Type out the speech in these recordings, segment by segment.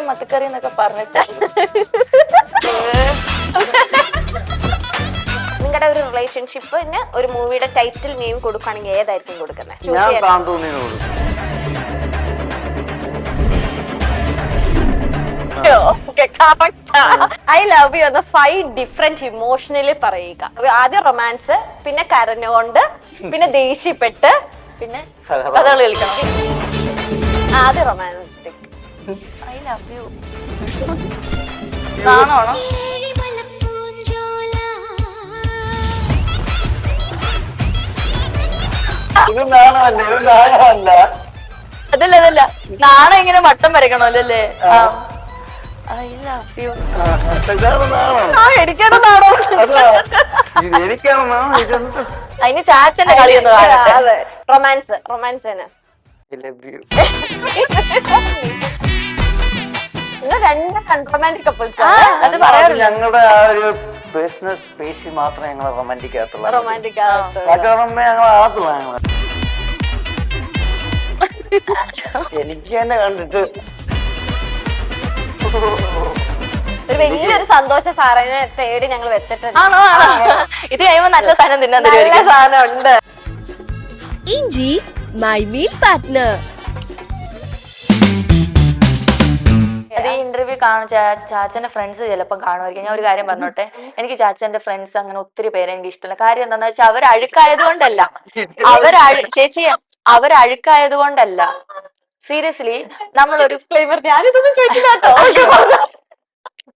മത്തിക്കറി എന്നൊക്കെ പറഞ്ഞിട്ട്. നിങ്ങളുടെ ഒരു റിലേഷൻഷിപ്പിന് ഒരു മൂവിയുടെ ടൈറ്റിൽ നെയിം കൊടുക്കുകയാണെങ്കിൽ ഏതായിരിക്കും കൊടുക്കുന്നത്? ഐ ലവ് യു എന്ന 5 ഡിഫറെന്റ് ഇമോഷണലി പറയുക. ആദ്യം റൊമാൻസ്, പിന്നെ കരഞ്ഞുകൊണ്ട്, പിന്നെ ദേഷ്യപ്പെട്ട്, പിന്നെ കഥകളി കളിക്കണം. ആദ്യം റൊമാൻറ്റിക്. I love U. നാണോ? അതല്ല നാണം ഇങ്ങനെ വട്ടം വരക്കണല്ലോ അല്ലേ? I love U. എനിക്കാണോ അതിന് ചാച്ചന്റെ കളിയൊന്നും കാണട്ടെ. റൊമാൻസ് റൊമാൻസിന് രണ്ട് റൊമാൻറ്റിക് കപ്പിൾസ്. അത് പറയാറില്ല. ഞങ്ങളുടെ ആ ഒരു ബിസിനസ് സ്പേസിൽ മാത്രമേ ഞങ്ങൾ റൊമാൻറ്റിക് ആകത്തുള്ളൂ. റൊമാൻറ്റിക് ഞങ്ങൾ ആകത്തുള്ളൂ. ഞങ്ങൾ എനിക്ക് തന്നെ കണ്ടിട്ട് ഒരു വലിയൊരു സന്തോഷം സാറിനെ തേടി ഞങ്ങൾ വെച്ചിട്ടുണ്ട്. ആണോ? ഇത് കഴിയുമ്പോ നല്ല സാധനം തിന്നാൻ നല്ല സാധനം ഉണ്ട്. ഇഞ്ചി മൈ മീൽ പാർട്ട്ണർ. അത് ഈ ഇന്റർവ്യൂ കാണും ചാച്ചന്റെ ഫ്രണ്ട്സ് ചിലപ്പോൾ കാണുമായിരിക്കും. ഞാൻ ഒരു കാര്യം പറഞ്ഞോട്ടെ, എനിക്ക് ചാച്ചന്റെ ഫ്രണ്ട്സ് അങ്ങനെ ഒത്തിരി പേരെ എനിക്ക് ഇഷ്ടമല്ല. കാര്യം എന്താന്ന് വെച്ചാൽ അവർ അഴുക്കായത് കൊണ്ടല്ല, ചേച്ചി അവരഴുക്കായത് കൊണ്ടല്ല. സീരിയസ്ലി നമ്മളൊരു ഫ്ലേവർ ഞാനിതൊന്നും ചോദിച്ചില്ല കേട്ടോ.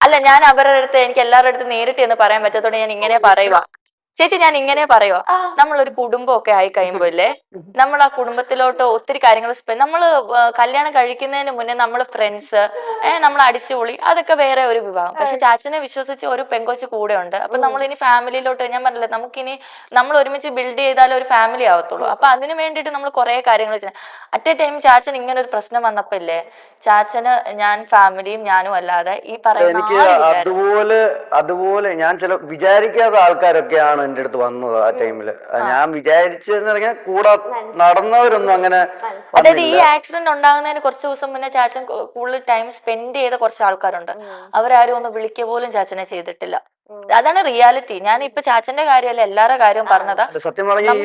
അല്ല, ഞാൻ അവരുടെ അടുത്ത് എനിക്ക് എല്ലാവരുടെ അടുത്ത് നേരിട്ട് എന്ന് പറയാൻ പറ്റത്തോടെ ഞാൻ ഇങ്ങനെ പറയുക. ചേച്ചി ഞാൻ ഇങ്ങനെ പറയുക, നമ്മളൊരു കുടുംബം ഒക്കെ ആയി കഴിയുമ്പോ അല്ലേ, നമ്മൾ ആ കുടുംബത്തിലോട്ട് ഒത്തിരി കാര്യങ്ങൾ നമ്മൾ കല്യാണം കഴിക്കുന്നതിന് മുന്നേ നമ്മൾ ഫ്രണ്ട്സ് നമ്മൾ അടിച്ചുപൊളി അതൊക്കെ വേറെ ഒരു വിഭാഗം. പക്ഷെ ചാച്ചനെ വിശ്വസിച്ച് ഒരു പെങ്കൊച്ച് കൂടെ ഉണ്ട്. അപ്പൊ നമ്മൾ ഇനി ഫാമിലിയിലോട്ട്, ഞാൻ പറഞ്ഞില്ലേ, നമുക്കിനി നമ്മൾ ഒരുമിച്ച് ബിൽഡ് ചെയ്താലേ ഒരു ഫാമിലി ആവത്തുള്ളൂ. അപ്പൊ അതിന് വേണ്ടിയിട്ട് നമ്മൾ കുറെ കാര്യങ്ങൾ അറ്റ് എ ടൈം ചാച്ചൻ ഇങ്ങനെ ഒരു പ്രശ്നം വന്നപ്പോ ഇല്ലേ, ചാച്ചന് ഞാൻ ഫാമിലിയും ഞാനും അല്ലാതെ ഈ പറയുന്ന അതുപോലെ ഞാൻ ചില വിചാരിക്കാത്ത ആൾക്കാരൊക്കെയാണ് എന്റെ അടുത്ത് വന്നത് ആ ടൈമില്. ഞാൻ വിചാരിച്ചെന്ന് പറഞ്ഞാൽ കൂടെ നടന്നവരൊന്നും അങ്ങനെ. അതായത് ഈ ആക്സിഡന്റ് ഉണ്ടാകുന്നതിന് കുറച്ച് ദിവസം മുന്നേ ചാച്ചൻ കൂടുതൽ ടൈം സ്പെൻഡ് ചെയ്ത കുറച്ച് ആൾക്കാരുണ്ട്. അവരാരും ഒന്ന് വിളിക്കുക പോലും ചാച്ചനെ ചെയ്തിട്ടില്ല. അതാണ് റിയാലിറ്റി. ഞാൻ ഇപ്പൊ ചാച്ചന്റെ കാര്യമല്ല എല്ലാരുടെ കാര്യവും പറഞ്ഞതാ. സത്യം പറഞ്ഞാൽ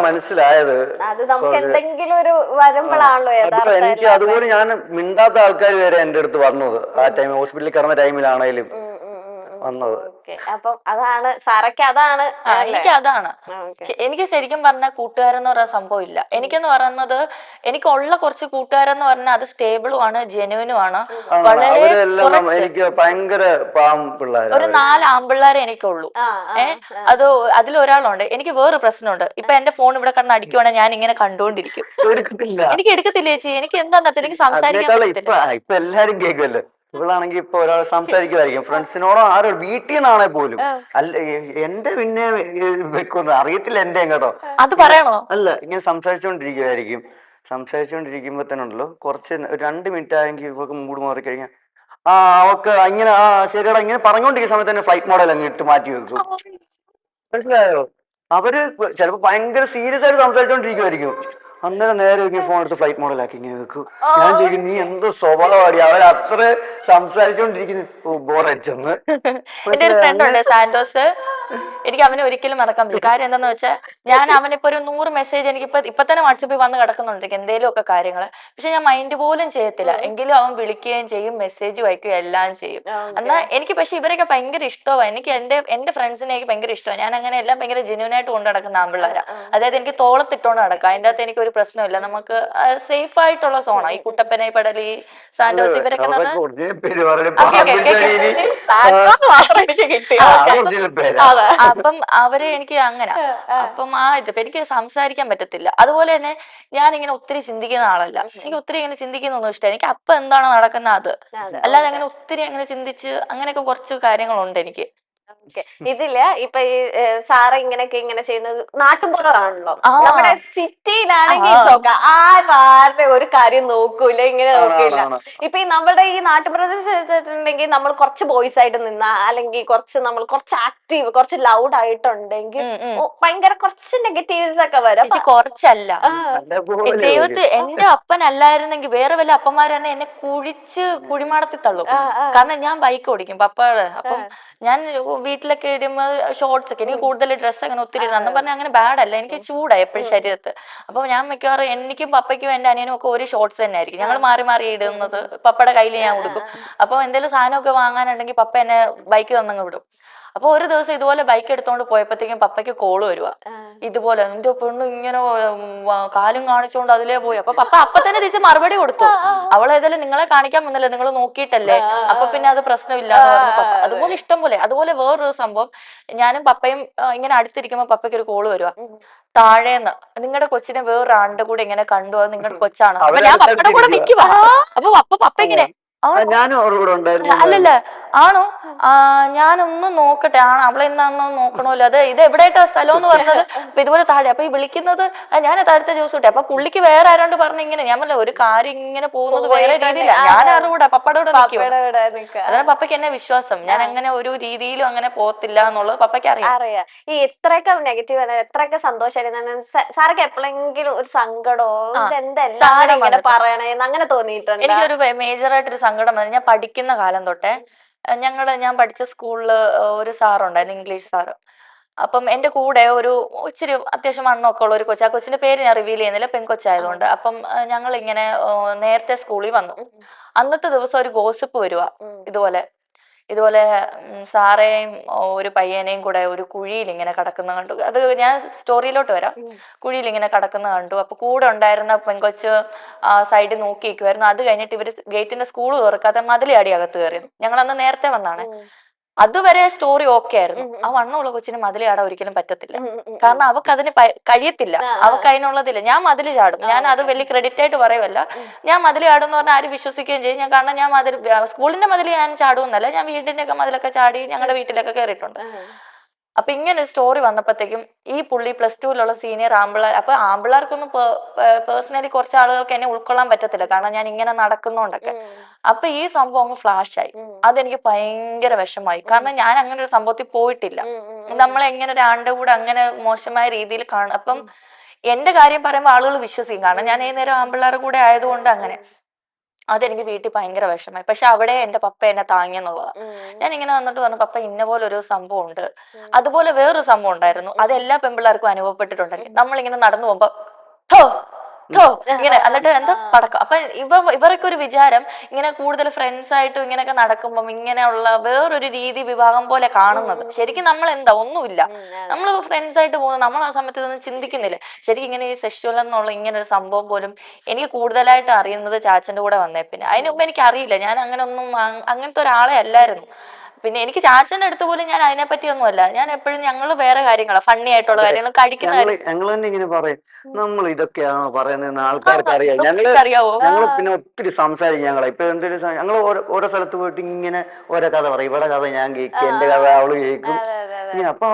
മനസ്സിലായത് അത് നമുക്ക് എന്തെങ്കിലും ഒരു വരുമ്പോഴാണല്ലോ. എനിക്ക് അതുപോലെ ഞാൻ മിണ്ടാത്ത ആൾക്കാർ വരെ എന്റെ അടുത്ത് വന്നത് ആ ടൈം, ഹോസ്പിറ്റലിൽ കിടന്ന ടൈമിലാണേലും വന്നത്. അപ്പം അതാണ് സാറയ്ക്ക്, അതാണ് എനിക്ക് അതാണ്. എനിക്ക് ശരിക്കും പറഞ്ഞ കൂട്ടുകാരെന്ന് പറയുന്ന സംഭവം ഇല്ല. എനിക്കെന്ന് പറയുന്നത്, എനിക്കുള്ള കുറച്ച് കൂട്ടുകാരെന്ന് പറഞ്ഞാൽ അത് സ്റ്റേബിളും ആണ്, ജെനുവിനും ആണ്. വളരെ ഒരു 4 ആമ്പിള്ളേരെ എനിക്കുള്ളൂ. അത് അതിലൊരാളുണ്ട്. എനിക്ക് വേറൊരു പ്രശ്നമുണ്ട്. ഇപ്പൊ എന്റെ ഫോൺ ഇവിടെ കിടന്ന് അടിക്കുവാണെങ്കിൽ ഞാൻ ഇങ്ങനെ കണ്ടുകൊണ്ടിരിക്കും. എനിക്ക് എടുക്കത്തില്ല ചേച്ചി. എനിക്ക് എന്താ എനിക്ക് സംസാരിക്കാൻ ഇപ്പൊ എല്ലാരും കേൾക്കുമല്ലോ. ഇവളാണെങ്കിൽ ഇപ്പൊ ഒരാൾ സംസാരിക്കുമായിരിക്കും ഫ്രണ്ട്സിനോടോ ആരോ വീട്ടിൽ നിന്നാണെ പോലും. അല്ല എന്റെ പിന്നെ വെക്കൊന്നും അറിയത്തില്ല എന്റെ കേട്ടോ. അത് പറയണോ? അല്ല, ഇങ്ങനെ സംസാരിച്ചോണ്ടിരിക്കുമ്പോ തന്നെ ഉണ്ടല്ലോ, കുറച്ച് 2 മിനിറ്റ് ആയെങ്കിൽ ഇവർക്ക് മൂഡ് മാറി കഴിഞ്ഞാൽ അവക്ക് ഇങ്ങനെ ശരിയടാ ഇങ്ങനെ പറഞ്ഞോണ്ടിരിക്കുന്ന സമയത്ത് തന്നെ ഫ്ലൈറ്റ് മോഡൽ അങ്ങ് ഇട്ട് മാറ്റി വെക്കും. മനസ്സിലായോ? അവര് ചിലപ്പോ ഭയങ്കര സീരിയസ് ആയിട്ട് സംസാരിച്ചോണ്ടിരിക്കുമായിരിക്കും. അന്നേരം നേരെ ഫോൺ എടുത്ത് ഫ്ലൈറ്റ് മോഡലാക്കി ഇങ്ങനെ വെക്കും. ഞാൻ ചോദിക്കും, നീ എന്തോ സ്വഭാവമാടി, അവരത്ര സംസാരിച്ചോണ്ടിരിക്കുന്നു ബോറടിച്ചെന്ന്. എന്റെ ഒരു ഫ്രണ്ട് ഉണ്ട് സാന്റോസ്. എനിക്ക് അവനെ ഒരിക്കലും മറക്കാൻ പറ്റില്ല. കാര്യം എന്താന്ന് വെച്ചാൽ, ഞാൻ അവനിപ്പോ ഒരു 100 മെസ്സേജ് എനിക്ക് ഇപ്പൊ തന്നെ വാട്സപ്പിൽ വന്ന് കിടക്കുന്നുണ്ട് എന്തെങ്കിലും ഒക്കെ കാര്യങ്ങള്. പക്ഷെ ഞാൻ മൈൻഡ് പോലും ചെയ്യത്തില്ല. എങ്കിലും അവൻ വിളിക്കുകയും ചെയ്യും, മെസ്സേജ് വായിക്കുകയും എല്ലാം ചെയ്യും. എന്നാൽ എനിക്ക് പക്ഷെ ഇവരൊക്കെ ഭയങ്കര ഇഷ്ടമാണ്. എനിക്ക് എന്റെ ഫ്രണ്ട്സിനെ ഭയങ്കര ഇഷ്ടമാണ്. ഞാൻ അങ്ങനെ എല്ലാം ഭയങ്കര ജെന്യൂനായിട്ട് കൊണ്ട് നടക്കുന്ന ആമ്പിള്ളേരാ. അതായത് എനിക്ക് തോളത്തിട്ടോണ്ട് നടക്കാം. അതിന്റെ അകത്ത് എനിക്ക് ഒരു പ്രശ്നമില്ല. നമുക്ക് സേഫ് ആയിട്ടുള്ള സോണാ. ഈ കുട്ടപ്പന, പടലി, സാന്റോസ് ഇവരൊക്കെ അപ്പം അവര് എനിക്ക് അങ്ങനെ. അപ്പം എനിക്ക് സംസാരിക്കാൻ പറ്റത്തില്ല. അതുപോലെ തന്നെ ഞാൻ ഇങ്ങനെ ഒത്തിരി ചിന്തിക്കുന്ന ആളല്ല. എനിക്ക് ഒത്തിരി ഇങ്ങനെ ചിന്തിക്കുന്നൊന്നും ഇഷ്ടം. എനിക്ക് അപ്പൊ എന്താണോ നടക്കുന്നത് അത്, അല്ലാതെ അങ്ങനെ ഒത്തിരി അങ്ങനെ ചിന്തിച്ച് അങ്ങനെയൊക്കെ കുറച്ച് കാര്യങ്ങളുണ്ട് എനിക്ക്. ഓക്കെ. ഇതില് ഇപ്പൊ ഈ സാറ് ഇങ്ങനെ ചെയ്യുന്നത് നാട്ടുമ്പുറമാണല്ലോ. ആ. നമ്മുടെ സിറ്റിയിലാണെങ്കിൽ ആരുടെ ഒരു കാര്യം നോക്കൂല, ഇങ്ങനെ നോക്കില്ല. ഇപ്പൊ ഈ നമ്മുടെ ഈ നാട്ടുപ്രദേശത്തുണ്ടെങ്കിൽ നമ്മൾ കുറച്ച് ബോയ്സ് ആയിട്ട് നിന്ന, അല്ലെങ്കിൽ കുറച്ച് ആക്റ്റീവ്, കുറച്ച് ലൗഡ് ആയിട്ടുണ്ടെങ്കിൽ ഭയങ്കര കുറച്ച് നെഗറ്റീവ്സ് ഒക്കെ വരും. ചേച്ചി കുറച്ചല്ല, എന്റെ അപ്പനല്ലായിരുന്നെങ്കിൽ വേറെ വല്ല അപ്പന്മാരെന്നെ എന്നെ കുഴിമാടത്തി തള്ളും. കാരണം ഞാൻ ബൈക്ക് ഓടിക്കും പപ്പയുടെ. അപ്പം ഞാൻ വീട്ടിലൊക്കെ ഇടുമ്പോൾ ഷോർട്സ് ഒക്കെ, എനിക്ക് കൂടുതൽ ഡ്രസ്സ് അങ്ങനെ ഒത്തിരി ഇടുന്നു. അന്ന് പറഞ്ഞാൽ അങ്ങനെ ബാഡ് അല്ല, എനിക്ക് ചൂടായി എപ്പോഴും ശരീരത്ത്. അപ്പൊ ഞാൻ മിക്കവാറും എനിക്കും പപ്പയ്ക്കും എന്റെ അനിയനും ഒക്കെ ഒരു ഷോർട്സ് തന്നെ ആയിരിക്കും. ഞങ്ങൾ മാറി മാറി ഇടുന്നത്. പപ്പയുടെ കയ്യിൽ ഞാൻ കൊടുക്കും. അപ്പൊ എന്തെങ്കിലും സാധനമൊക്കെ വാങ്ങാനുണ്ടെങ്കിൽ പപ്പ എന്നെ ബൈക്ക് തന്നങ്ങ് വിടും. അപ്പൊ ഒരു ദിവസം ഇതുപോലെ ബൈക്ക് എടുത്തോണ്ട് പോയപ്പോഴത്തേക്കും പപ്പയ്ക്ക് കോള് വരുവാ, ഇതുപോലെ എന്റെ പെണ്ണു ഇങ്ങനെ കാലും കാണിച്ചോണ്ട് അതിലേ പോയി. അപ്പൊ പപ്പ അപ്പൊ തന്നെ തിരിച്ച് മറുപടി കൊടുത്തു, അവളേതായാലും നിങ്ങളെ കാണിക്കാൻ വന്നില്ല, നിങ്ങൾ നോക്കിയിട്ടല്ലേ, അപ്പൊ പിന്നെ അത് പ്രശ്നമില്ല എന്ന് പറഞ്ഞു പപ്പ. അതുപോലെ ഇഷ്ടം പോലെ. അതുപോലെ വേറൊരു സംഭവം, ഞാനും പപ്പയും ഇങ്ങനെ അടുത്തിരിക്കുമ്പോ പപ്പയ്ക്ക് ഒരു കോള് വരുവാ, താഴേന്ന് നിങ്ങളുടെ കൊച്ചിനെ വേറൊരു ആളുടെ കൂടെ ഇങ്ങനെ കണ്ടു, അത് നിങ്ങളുടെ കൊച്ചാണ്. അപ്പൊ ഞാൻ പപ്പയുടെ കൂടെ നിൽക്കുവാ. അപ്പൊ പപ്പ ഇങ്ങനെ ഞാനും അവരുടെ കൂടെ ഉണ്ടായിരുന്നു. അല്ലല്ല ആണോ, ഞാനൊന്നും നോക്കട്ടെ, അവളെ ഇന്നൊന്നും നോക്കണമല്ലോ, അത് ഇത് എവിടെയായിട്ടാ സ്ഥലം എന്ന് പറഞ്ഞത്. അപ്പൊ ഇതുപോലെ താഴെ, അപ്പൊ ഈ വിളിക്കുന്നത് ഞാൻ അടുത്ത ദിവസം ഇട്ടെ. അപ്പൊ പുള്ളിക്ക് വേറെ ആരോണ്ട് പറഞ്ഞു ഇങ്ങനെ, ഞാൻ പറഞ്ഞ ഒരു കാര്യം ഇങ്ങനെ പോകുന്നത് വേറെ രീതിയില്ല, ഞാൻ ആരുടെ കൂടെ പപ്പയുടെ കൂടെ നിൽക്കും. അതാണ് പപ്പയ്ക്ക് എന്നെ വിശ്വാസം, ഞാൻ അങ്ങനെ ഒരു രീതിയിലും അങ്ങനെ പോകത്തില്ല എന്നുള്ളത് പപ്പയ്ക്ക് അറിയാം. ഈ എത്രയൊക്കെ നെഗറ്റീവ് ആണ്, എത്രയൊക്കെ സന്തോഷമായിരുന്നു, സാർക്ക് എപ്പോഴെങ്കിലും ഒരു സങ്കടോ എന്തെല്ലാരും ഇങ്ങനെ പറയണേന്ന് അങ്ങനെ തോന്നിയിട്ടുണ്ട്? എനിക്കൊരു മേജറായിട്ടൊരു സങ്കടം വന്നു. ഞാൻ പഠിക്കുന്ന കാലം തൊട്ടേ ഞാൻ പഠിച്ച സ്കൂളില് ഒരു സാറുണ്ടായിരുന്നു, ഇംഗ്ലീഷ് സാറ്. അപ്പം എന്റെ കൂടെ ഒരു ഇച്ചിരി അത്യാവശ്യം വണ്ണമൊക്കെ ഉള്ള ഒരു കൊച്ചു, ആ കൊച്ചിന്റെ പേര് ഞാൻ റിവീൽ ചെയ്യുന്നില്ല, പെൺകൊച്ചായതുകൊണ്ട്. അപ്പം ഞങ്ങൾ ഇങ്ങനെ നേരത്തെ സ്കൂളിൽ വന്നു. അന്നത്തെ ദിവസം ഒരു ഗോസിപ്പ് വരുവാ, ഇതുപോലെ സാറേയും ഒരു പയ്യനെയും കൂടെ ഒരു കുഴിയിൽ ഇങ്ങനെ കിടക്കുന്ന കണ്ടു. അത് ഞാൻ സ്റ്റോറിയിലോട്ട് വരാം. കുഴിയിൽ ഇങ്ങനെ കിടക്കുന്ന കണ്ടു. അപ്പൊ കൂടെ ഉണ്ടായിരുന്ന പെൺകൊച്ച് സൈഡിൽ നോക്കി നിൽക്കുമായിരുന്നു. അത് കഴിഞ്ഞിട്ട് ഇവര് ഗേറ്റിന്റെ സ്കൂൾ തുറക്കാതെ മതിലടി അകത്ത് കയറി. ഞങ്ങൾ അന്ന് നേരത്തെ വന്നാണ്. അതുവരെ സ്റ്റോറി ഓക്കെ ആയിരുന്നു. ആ വണ്ണമുള്ള കൊച്ചിന് മതിലയാടാൻ ഒരിക്കലും പറ്റത്തില്ല, കാരണം അവക്ക് അതിന് കഴിയത്തില്ല, അവക്ക് അതിനുള്ളതില്ല. ഞാൻ മതിൽ ചാടും, ഞാൻ അത് വലിയ ക്രെഡിറ്റ് ആയിട്ട് പറയുമല്ല, ഞാൻ മതിൽ ചാടും എന്ന് പറഞ്ഞാൽ ആരും വിശ്വസിക്കുകയും ചെയ്യും. ഞാൻ കാരണം ഞാൻ സ്കൂളിന്റെ മതിൽ ഞാൻ ചാടുമെന്നല്ല, ഞാൻ വീടിന്റെ ഒക്കെ മതിലൊക്കെ ചാടി ഞങ്ങളുടെ വീട്ടിലൊക്കെ കയറിയിട്ടുണ്ട്. അപ്പൊ ഇങ്ങനെ ഒരു സ്റ്റോറി വന്നപ്പോഴത്തേക്കും ഈ പുള്ളി +2 സീനിയർ ആമ്പിള്ളേർ, അപ്പൊ ആമ്പിള്ളേർക്കൊന്നും പേഴ്സണലി കുറച്ച് ആളുകൾക്ക് എന്നെ ഉൾക്കൊള്ളാൻ പറ്റത്തില്ല, കാരണം ഞാൻ ഇങ്ങനെ നടക്കുന്നോണ്ടൊക്കെ. അപ്പൊ ഈ സംഭവം അങ്ങ് ഫ്ലാഷായി. അതെനിക്ക് ഭയങ്കര വിഷമായി, കാരണം ഞാൻ അങ്ങനെ ഒരു സംഭവത്തിൽ പോയിട്ടില്ല. നമ്മളെങ്ങനെ ഒരാളുടെ കൂടെ അങ്ങനെ മോശമായ രീതിയിൽ കാണും. അപ്പം എന്റെ കാര്യം പറയുമ്പോൾ ആളുകൾ വിശ്വസിക്കും, കാരണം ഞാൻ ഈ നേരം ആമ്പിള്ളേരുടെ കൂടെ ആയതുകൊണ്ട്. അങ്ങനെ അതെനിക്ക് വീട്ടിൽ ഭയങ്കര വിഷമായി. പക്ഷെ അവിടെ എന്റെ പപ്പ എന്നെ താങ്ങിയെന്നുള്ളതാണ്. ഞാൻ ഇങ്ങനെ വന്നിട്ട് പറഞ്ഞു, പപ്പ ഇന്ന പോലെ ഒരു സംഭവം ഉണ്ട്. അതുപോലെ വേറൊരു സംഭവം ഉണ്ടായിരുന്നു, അത് എല്ലാ പെൺപിള്ളേർക്കും അനുഭവപ്പെട്ടിട്ടുണ്ടായിരിക്കും. നമ്മളിങ്ങനെ നടന്നു പോകുമ്പോ ഇങ്ങനെ എന്നിട്ട് എന്താ പടക്കം. അപ്പൊ ഇവരൊക്കെ ഒരു വിചാരം ഇങ്ങനെ കൂടുതൽ ഫ്രണ്ട്സ് ആയിട്ടും ഇങ്ങനെയൊക്കെ നടക്കുമ്പം ഇങ്ങനെയുള്ള വേറൊരു രീതി വിഭാഗം പോലെ കാണുന്നത്. ശരിക്കും നമ്മൾ എന്താ ഒന്നുമില്ല, നമ്മൾ ഫ്രണ്ട്സ് ആയിട്ട് പോകുന്നത്, നമ്മൾ ആ സമയത്ത് ഇതൊന്നും ചിന്തിക്കുന്നില്ല. ശരിക്കും ഇങ്ങനെ ഈ സെക്ഷുവൽ എന്നുള്ള ഇങ്ങനെ ഒരു സംഭവം പോലും എനിക്ക് കൂടുതലായിട്ട് അറിയുന്നത് ചാച്ചന്റെ കൂടെ വന്നേ. പിന്നെ അതിന് മുമ്പ് എനിക്ക് അറിയില്ല, ഞാൻ അങ്ങനത്തെ ഒരാളെ അല്ലായിരുന്നു. പിന്നെ എനിക്ക് ചാച്ചന്റെ അടുത്ത് പോലും ഞാൻ അതിനെപ്പറ്റി ഒന്നുമല്ല, ഞാൻ എപ്പോഴും ഞങ്ങൾ വേറെ കാര്യങ്ങളാണ്, ഫണ്ണി ആയിട്ടുള്ള കാര്യങ്ങൾ, കഴിക്കുന്ന ഞങ്ങൾ തന്നെ ഇങ്ങനെ പറയും, നമ്മൾ ഇതൊക്കെയാണോ പറയുന്നതെന്ന് ആൾക്കാർക്ക് അറിയാം. അറിയാവോ? ഞങ്ങൾ പിന്നെ ഒത്തിരി സംസാരിക്കും. ഇപ്പൊ എന്തെങ്കിലും ഞങ്ങൾ ഓരോ സ്ഥലത്ത് പോയിട്ട് ഇങ്ങനെ ഓരോ കഥ പറയും. ഇവിടെ കഥ ഞാൻ കേൾക്കും, എന്റെ കഥ അവള് കേൾക്കും. ഇങ്ങനെ അപ്പൊ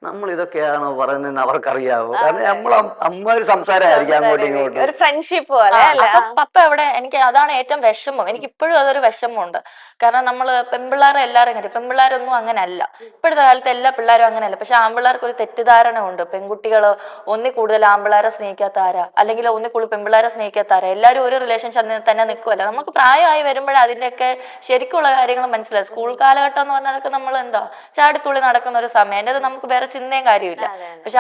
നമ്മൾ ഇതൊക്കെയാണോ പറയുന്നതെന്ന് അവർക്കറിയാവോ, കാരണം അമ്മൊരു സംസാരമായിരിക്കും അങ്ങോട്ടും ഇങ്ങോട്ടും, ഒരു ഫ്രണ്ട്ഷിപ്പ് പോലെ. പപ്പ എവിടെ, എനിക്ക് അതാണ് ഏറ്റവും വിഷമം. എനിക്ക് ഇപ്പോഴും അതൊരു വിഷമമുണ്ട്, കാരണം നമ്മള് പെൺപിള്ളേരെ എല്ലാവരും കാര്യം, പെൺപിള്ളേരൊന്നും അങ്ങനെ അല്ല, ഇപ്പോഴത്തെ കാലത്ത് എല്ലാ പിള്ളേരും അങ്ങനെയല്ല. പക്ഷെ ആൺപിള്ളേർക്ക് ഒരു തെറ്റിദ്ധാരണ ഉണ്ട്, പെൺകുട്ടികള് ഒന്നിൽ കൂടുതൽ ആൺപിള്ളേരെ സ്നേഹിക്കാത്ത ആരാ, അല്ലെങ്കിൽ ഒന്നിൽ കൂടുതൽ പെൺപിള്ളേരെ സ്നേഹിക്കാത്ത ആരാ, എല്ലാവരും ഒരു റിലേഷൻഷിപ്പ് തന്നെ നിൽക്കുമല്ല. നമുക്ക് പ്രായമായി വരുമ്പോഴേ അതിന്റെയൊക്കെ ശരിക്കുള്ള കാര്യങ്ങൾ മനസ്സിലായി. സ്കൂൾ കാലഘട്ടം എന്ന് പറഞ്ഞാൽ നമ്മൾ എന്താ ചാടിത്തുള്ളി നടക്കുന്ന ഒരു സമയം, എൻ്റെ അത് നമുക്ക് വേറെ ചിന്തയും കാര്യമില്ല. പക്ഷെ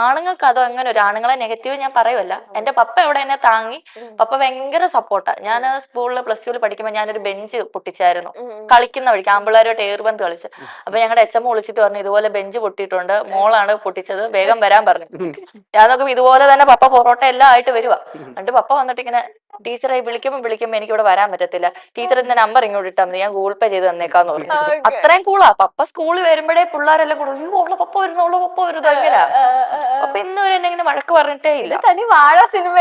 ആണുങ്ങൾക്ക് അത് അങ്ങനെ ഒരു, ആണുങ്ങളെ നെഗറ്റീവ് ഞാൻ പറയുമല്ല. എന്റെ പപ്പ എവിടെ എന്നെ താങ്ങി, പപ്പ ഭയങ്കര സപ്പോർട്ടാ. ഞാൻ സ്കൂളിൽ +2 പഠിക്കുമ്പോൾ ഞാനൊരു ബെഞ്ച് പൊട്ടിച്ചായിരുന്നു, കളിക്കുന്ന വഴിക്ക് ആമ്പിള്ളേരോട്ട് ഏറുപന്ത് കളിച്ച്. അപ്പൊ ഞങ്ങളുടെ HM വിളിച്ചിട്ട് പറഞ്ഞു, ഇതുപോലെ ബെഞ്ച് പൊട്ടിയിട്ടുണ്ട്, മോളാണ് പൊട്ടിച്ചത്, വേഗം വരാൻ പറഞ്ഞു. ഞാൻ നോക്കുമ്പോ ഇതുപോലെ തന്നെ പപ്പ പൊറോട്ട എല്ലാം ആയിട്ട് വരുവാ. എന്നിട്ട് പപ്പ വന്നിട്ട് ഇങ്ങനെ, ടീച്ചറെ വിളിക്കുമ്പോ എനിക്ക് ഇവിടെ വരാൻ പറ്റത്തില്ല, ടീച്ചറിന്റെ നമ്പർ ഇങ്ങോട്ട് ഇട്ടാൽ മതി, ഞാൻ ഗൂഗിൾ പേ ചെയ്ത് തന്നേക്കാന്ന് പറഞ്ഞു. അത്രയും കൂളാ പപ്പ. സ്കൂളിൽ വരുമ്പോഴേ പിള്ളേരെല്ലാം കൂടെ ഉള്ള പപ്പ വരുന്നു എങ്ങനെയാ. അപ്പൊ ഇന്ന് വരെ എന്നെ ഇങ്ങനെ വഴക്ക് പറഞ്ഞിട്ടേ ഇല്ല. തനി വാഴ സിനിമ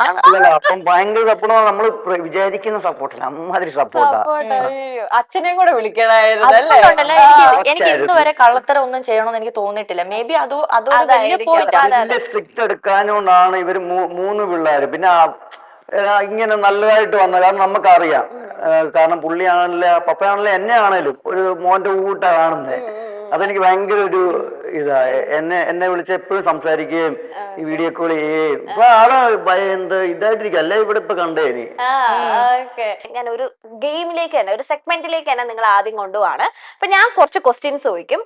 അല്ലല്ല അപ്പം ഭയങ്കര സപ്പോർട്ട് നമ്മള് വിചാരിക്കുന്ന സപ്പോർട്ടല്ല, അമ്മാതിരി സപ്പോർട്ടാ. അയ്യോ, അച്ഛനെയും കൂടെ വിളിക്കണമായിരുന്നു അല്ലേ? അതുകൊണ്ടല്ല എനിക്ക് ഇന്ന് വരെ കള്ളത്തരം ഒന്നും ചെയ്യണമെന്ന് എനിക്ക് തോന്നിയിട്ടില്ല. മേ ബി അതൊരു വലിയ പോയിന്റ്. വലിയ സ്ട്രിക്റ്റ് എടുക്കാനുകൊണ്ടാണ് ഇവര് 3 പിള്ളേര്. പിന്നെ ഇങ്ങനെ നല്ലതായിട്ട് വന്നത് കാരണം നമുക്കറിയാം. കാരണം പുള്ളിയാണല്ലേ പപ്പയാണല്ലേ എന്നെ ആണേലും ഒരു മോന്റെ കൂട്ടാ കാണുന്നത്. അതെനിക്ക് ഭയങ്കര ഒരു ഇതാ. എന്നെ വിളിച്ച് എപ്പോഴും സംസാരിക്കുകയും ഈ വീഡിയോ കോൾ ചെയ്യുകയും. ഇപ്പൊ ആള് ഇതായിട്ടിരിക്കും. അല്ലെ ഇവിടെ ഇപ്പൊ കണ്ടേനി. ഞാൻ ഒരു ഗെയിമിലേക്ക് തന്നെ, ഒരു സെഗ്മെന്റിലേക്ക് തന്നെ നിങ്ങൾ ആദ്യം കൊണ്ടുപോവാണ്. അപ്പൊ ഞാൻ കുറച്ച് ക്വസ്റ്റ്യൻസ് ചോദിക്കും,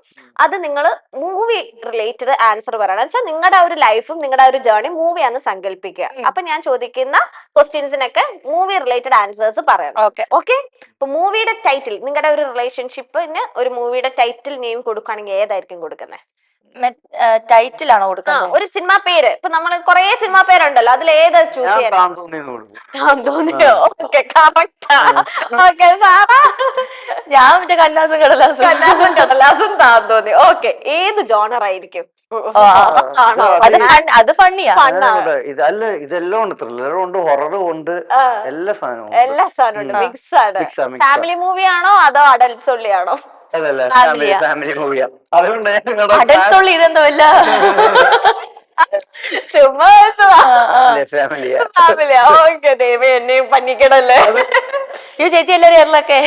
അത് നിങ്ങൾ മൂവി റിലേറ്റഡ് ആൻസർ പറയണം. വെച്ചാൽ നിങ്ങളുടെ ഒരു ലൈഫും നിങ്ങളുടെ ഒരു ജേർണി മൂവിയാന്ന് സങ്കല്പിക്കുക. അപ്പൊ ഞാൻ ചോദിക്കുന്ന ക്വസ്റ്റ്യൻസിനൊക്കെ മൂവി റിലേറ്റഡ് ആൻസേഴ്സ് പറയണം. ഓക്കെ? അപ്പൊ മൂവിയുടെ ടൈറ്റിൽ, നിങ്ങളുടെ ഒരു റിലേഷൻഷിപ്പിന് ഒരു മൂവിയുടെ ടൈറ്റിൽ നെയിം കൊടുക്കുകയാണെങ്കിൽ ഏതായിരിക്കും കൊടുക്കുന്നത്? ടൈറ്റിലാണോ കൊടുക്കുന്നത്? ഒരു സിനിമ പേര്. ഇപ്പൊ നമ്മൾ കുറെ സിനിമ പേരുണ്ടല്ലോ, അതിൽ ഏത് ചൂസ് ചെയ്യാൻ? ഞാൻ മറ്റേ കന്നാസും കടലാസും താന്തോന്നി. ഓക്കെ, ഏത് ജോണർ ആയിരിക്കും? അത് ഫണ്ണിയാ. ഇതല്ല, ഇതെല്ലാം ഉണ്ട്. ത്രില്ലറും ഉണ്ട്, ഹൊററും ഉണ്ട്, എല്ലാ സാധനവും ഉണ്ട്. മിക്സ് ആണ്. ഫാമിലി മൂവി ആണോ അതോ അഡൽട്സ് ഉള്ളി ആണോ? ഫാമിലി മൂവിയാ. അതുകൊണ്ട് അഡൽട്സ് ഇതെന്തോ ഇല്ല, ചുമ്മാ ഫാമിലിയാ. ഓക്കെ, ദൈവം എന്നെയും പന്നിക്കണല്ലേ. ചേച്ചി എല്ലാരും എറലൊക്കെ.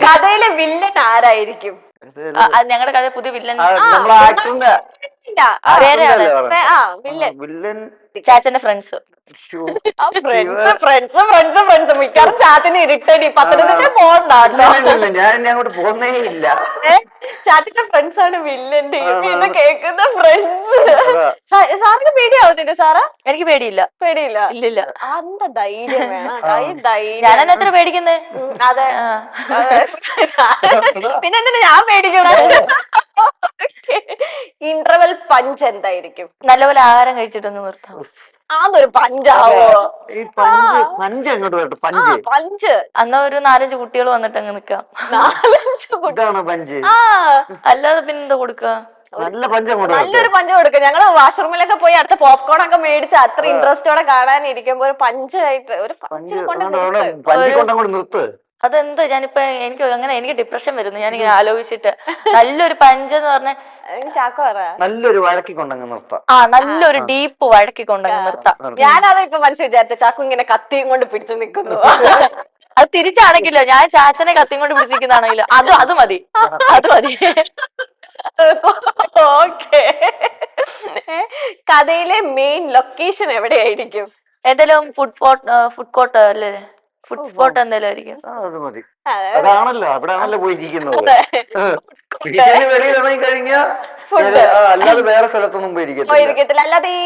കഥയിലെ വില്ലൻ ആരായിരിക്കും? ഞങ്ങളുടെ കഥ പുതിയ വില്ലൻ വില്ലൻ ചാച്ചന്റെ ഫ്രണ്ട്സ്. മിക്കവാറും ചാച്ചന് ഇരുട്ടടി പത്തനംതിട്ട പോകണ്ടല്ലോ. ഞാൻ അങ്ങോട്ട് പോകുന്നേ ഇല്ല. ചാച്ചന്റെ ഫ്രണ്ട്സ് ആണ് വില്ലന്റെ. ഇത് കേൾക്കുന്ന ഫ്രണ്ട്സ്. സാറിന് പേടിയാവുന്നില്ല സാറാ? എനിക്ക് പേടിയില്ല. പേടിയില്ല? ഇല്ലില്ല. അന്ത ധൈര്യം വേണം. ഞാനെന്നെ എത്ര പേടിക്കുന്നേ? അതെ, പിന്നെന്തിനാ ഞാൻ പേടിക്കണം? ഇന്റർവെൽ പഞ്ച് എന്തായിരിക്കും? നല്ലപോലെ ആഹാരം കഴിച്ചിട്ടൊന്ന് നിർത്താം. അതൊരു പഞ്ചാവോ? ഈ പഞ്ച് അങ്ങോട്ട് വരട്ടെ. പഞ്ച് അന്നാ ഒരു 4-5 കുട്ടികൾ വന്നിട്ട് അങ്ങ് നിക്കാം. 4-5 പഞ്ച്. അല്ലാതെ പിന്നെന്താ കൊടുക്ക? നല്ല പഞ്ച് അങ്ങോട്ട്, നല്ലൊരു പഞ്ച് കൊടുക്കുക. ഞങ്ങള് വാഷ്റൂമിലൊക്കെ പോയി അടുത്ത പോപ്കോൺ ഒക്കെ മേടിച്ച് അത്ര ഇൻട്രസ്റ്റോടെ കാണാനിരിക്കുമ്പോ ഒരു പഞ്ചായിട്ട് ഒരു പഞ്ച് കൊണ്ട് നിർത്ത്. അതെന്താ? എനിക്ക് അങ്ങനെ എനിക്ക് ഡിപ്രഷൻ വരുന്നു ഞാനിങ്ങനെ ആലോചിച്ചിട്ട്. നല്ലൊരു പഞ്ച് എന്ന് പറഞ്ഞ ചാക്കോ പറയാ നല്ലൊരു വഴക്കി കൊണ്ടങ്ങ് നിർത്താം. നല്ലൊരു ഡീപ്പ് വഴക്കി കൊണ്ടങ്ങ് നിർത്താം. ഞാനത് ഇപ്പൊ മനസ്സിൽ വിചാരിച്ച ചാക്കു ഇങ്ങനെ കത്തിയും കൊണ്ട് പിടിച്ചു നിൽക്കുന്നു. അത് തിരിച്ചാണെങ്കിലോ, ഞാൻ ചാച്ചനെ കത്തിയും കൊണ്ട് പിടിച്ചിരിക്കുന്നതാണെങ്കിലോ അത് മതി. ഓക്കെ, കഥയിലെ മെയിൻ ലൊക്കേഷൻ എവിടെയായിരിക്കും? ഏതായാലും ഫുഡ് കോർട്ട് അല്ലേ, ഫുഡ് സ്പോട്ട് എന്തായാലും ആയിരിക്കും. അത് മതി. അതാണല്ലോ, അവിടെയാണല്ലോ പോയിരിക്കുന്നത്. വെളിയിൽ കഴിഞ്ഞാ അല്ലാതെ വേറെ സ്ഥലത്തൊന്നും പോയിരിക്കത്തില്ല. അല്ലാതെ ഈ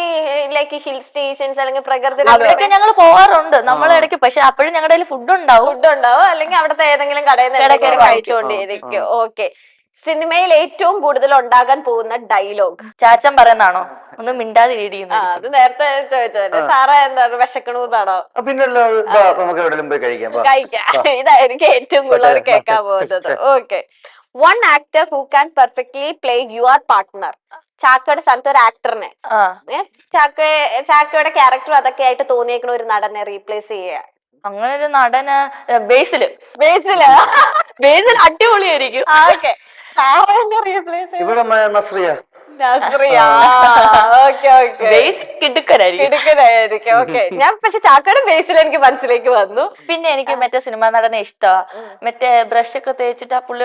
ലൈക്ക് ഹിൽ സ്റ്റേഷൻസ് അല്ലെങ്കിൽ പ്രകൃതി അവിടെയൊക്കെ ഞങ്ങൾ പോവാറുണ്ട് നമ്മളിടയ്ക്ക്. പക്ഷെ അപ്പോഴും ഞങ്ങളുടെ കയ്യിൽ ഫുഡ് ഉണ്ടാവും, അല്ലെങ്കിൽ അവിടുത്തെ ഏതെങ്കിലും കടയിൽ നിന്ന് കഴിച്ചുകൊണ്ടിരിക്കും. ഓക്കെ, സിനിമയിൽ ഏറ്റവും കൂടുതൽ ഉണ്ടാകാൻ പോകുന്ന ഡയലോഗ്? ചാച്ചൻ പറയുന്നതാണോ? ഒന്നും മിണ്ടാതെ ഇടിയുന്നു. അത് നേരത്തെ ചോദിച്ചതല്ലേ. സാറേ എന്താ വിശക്കണൂന്നാണോ? പിന്നല്ലോ, നമുക്ക് എവിടെയും പോയി കഴിക്കാം. ഇതായിരിക്കും ഏറ്റവും കൂടുതൽ കേൾക്കാൻ പോകുന്നത്. Okay, one actor who can perfectly play your partner. ചാക്കോയുടെ സ്ഥലത്ത് ഒരു ആക്ടറിനെ, ചാക്കോയുടെ ക്യാരക്ടർ അതൊക്കെ ആയിട്ട് തോന്നിയേക്കണ ഒരു നടനെ റീപ്ലേസ് ചെയ്യുക. അങ്ങനെ ഒരു നടന് ബേസിൽ അടിപൊളിയായിരിക്കും. ഇവിടെ നസ്രിയ. കിടുക്കനായിരിക്കും. ഓക്കെ, ഞാൻ പക്ഷെ ചാക്കോയുടെ ബേസിൽ എനിക്ക് മനസ്സിലേക്ക് വന്നു. പിന്നെ എനിക്ക് മറ്റേ സിനിമ നടനെ ഇഷ്ടമാ. മറ്റേ ബ്രഷ് ഒക്കെ തേച്ചിട്ട് ആ പുള്ളി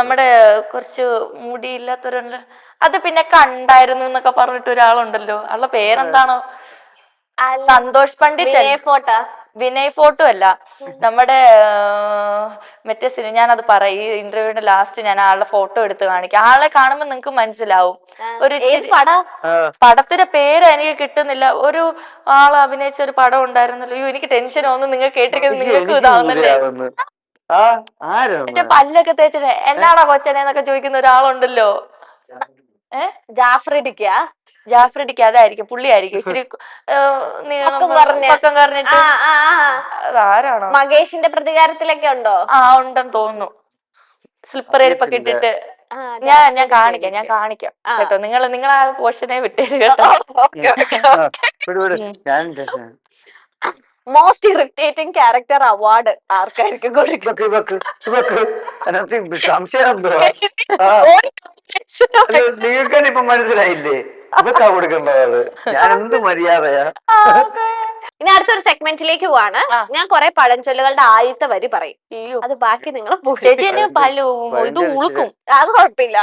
നമ്മുടെ കുറച്ച് മുടിയില്ലാത്തവരുണ്ട്, അത് പിന്നെ കണ്ടായിരുന്നു എന്നൊക്കെ പറഞ്ഞിട്ട് ഒരാളുണ്ടല്ലോ. ആളുടെ പേരെന്താണോ? സന്തോഷ് പണ്ഡിറ്റ്. വിനയ് ഫോട്ടോ അല്ല, നമ്മുടെ മറ്റേ സിനിമ. ഞാനത് പറയും, ഈ ഇന്റർവ്യൂവിന്റെ ലാസ്റ്റ് ഞാൻ ആളുടെ ഫോട്ടോ എടുത്ത് കാണിക്കാം. ആളെ കാണുമ്പോ നിങ്ങക്ക് മനസ്സിലാവും. ഒരു പടത്തിന്റെ പേര് എനിക്ക് കിട്ടുന്നില്ല. ഒരു ആള് അഭിനയിച്ച ഒരു പടം ഉണ്ടായിരുന്നല്ലോ. എനിക്ക് ടെൻഷൻ ഒന്നും നിങ്ങൾ കേട്ടിരിക്കുന്നത് നിങ്ങൾക്ക് ഇതാവുന്നല്ലേ. മറ്റേ പല്ലൊക്കെ തേച്ചിട്ട് എന്നാണോ കൊച്ചനെ എന്നൊക്കെ ചോദിക്കുന്ന ഒരാളുണ്ടല്ലോ. ജാഫ്രിഡിക്ക അതായിരിക്കും, പുള്ളിയായിരിക്കും. ഇച്ചിരി പക്കം പറഞ്ഞിട്ട്. അതാരാണോ? മകേഷിന്റെ പ്രതികാരത്തിലൊക്കെ ഉണ്ടോ? ഉണ്ടെന്ന് തോന്നുന്നു. സ്ലിപ്പർ എരിപ്പൊക്കെ ഇട്ടിട്ട് ഞാൻ കാണിക്കാം കേട്ടോ. നിങ്ങൾ ആ പോർഷനെ വിട്ടേര് കേട്ടോ. ഞാൻ മോസ്റ്റ് ഇറിറ്റേറ്റിംഗ് ക്യാരക്ടർ അവാർഡ് ആർക്കായിരിക്കും കൊടുക്കുക? അതിനകത്ത് സംശയം എന്തുവാ? നിങ്ങൾക്ക് ഇപ്പൊ മനസ്സിലായില്ലേ? ഇതൊക്കെ കൊടുക്കേണ്ടത് ഞാൻ എന്ത് മര്യാദയാ. ഇനി അടുത്തൊരു സെഗ്മെന്റിലേക്ക് പോവാണ്. ഞാൻ കുറെ പഴഞ്ചൊല്ലുകളുടെ ആദ്യത്തെ വരി പറയും. അത് ബാക്കി നിങ്ങൾ ഇത് ഉളുക്കും. അത് കുഴപ്പമില്ല.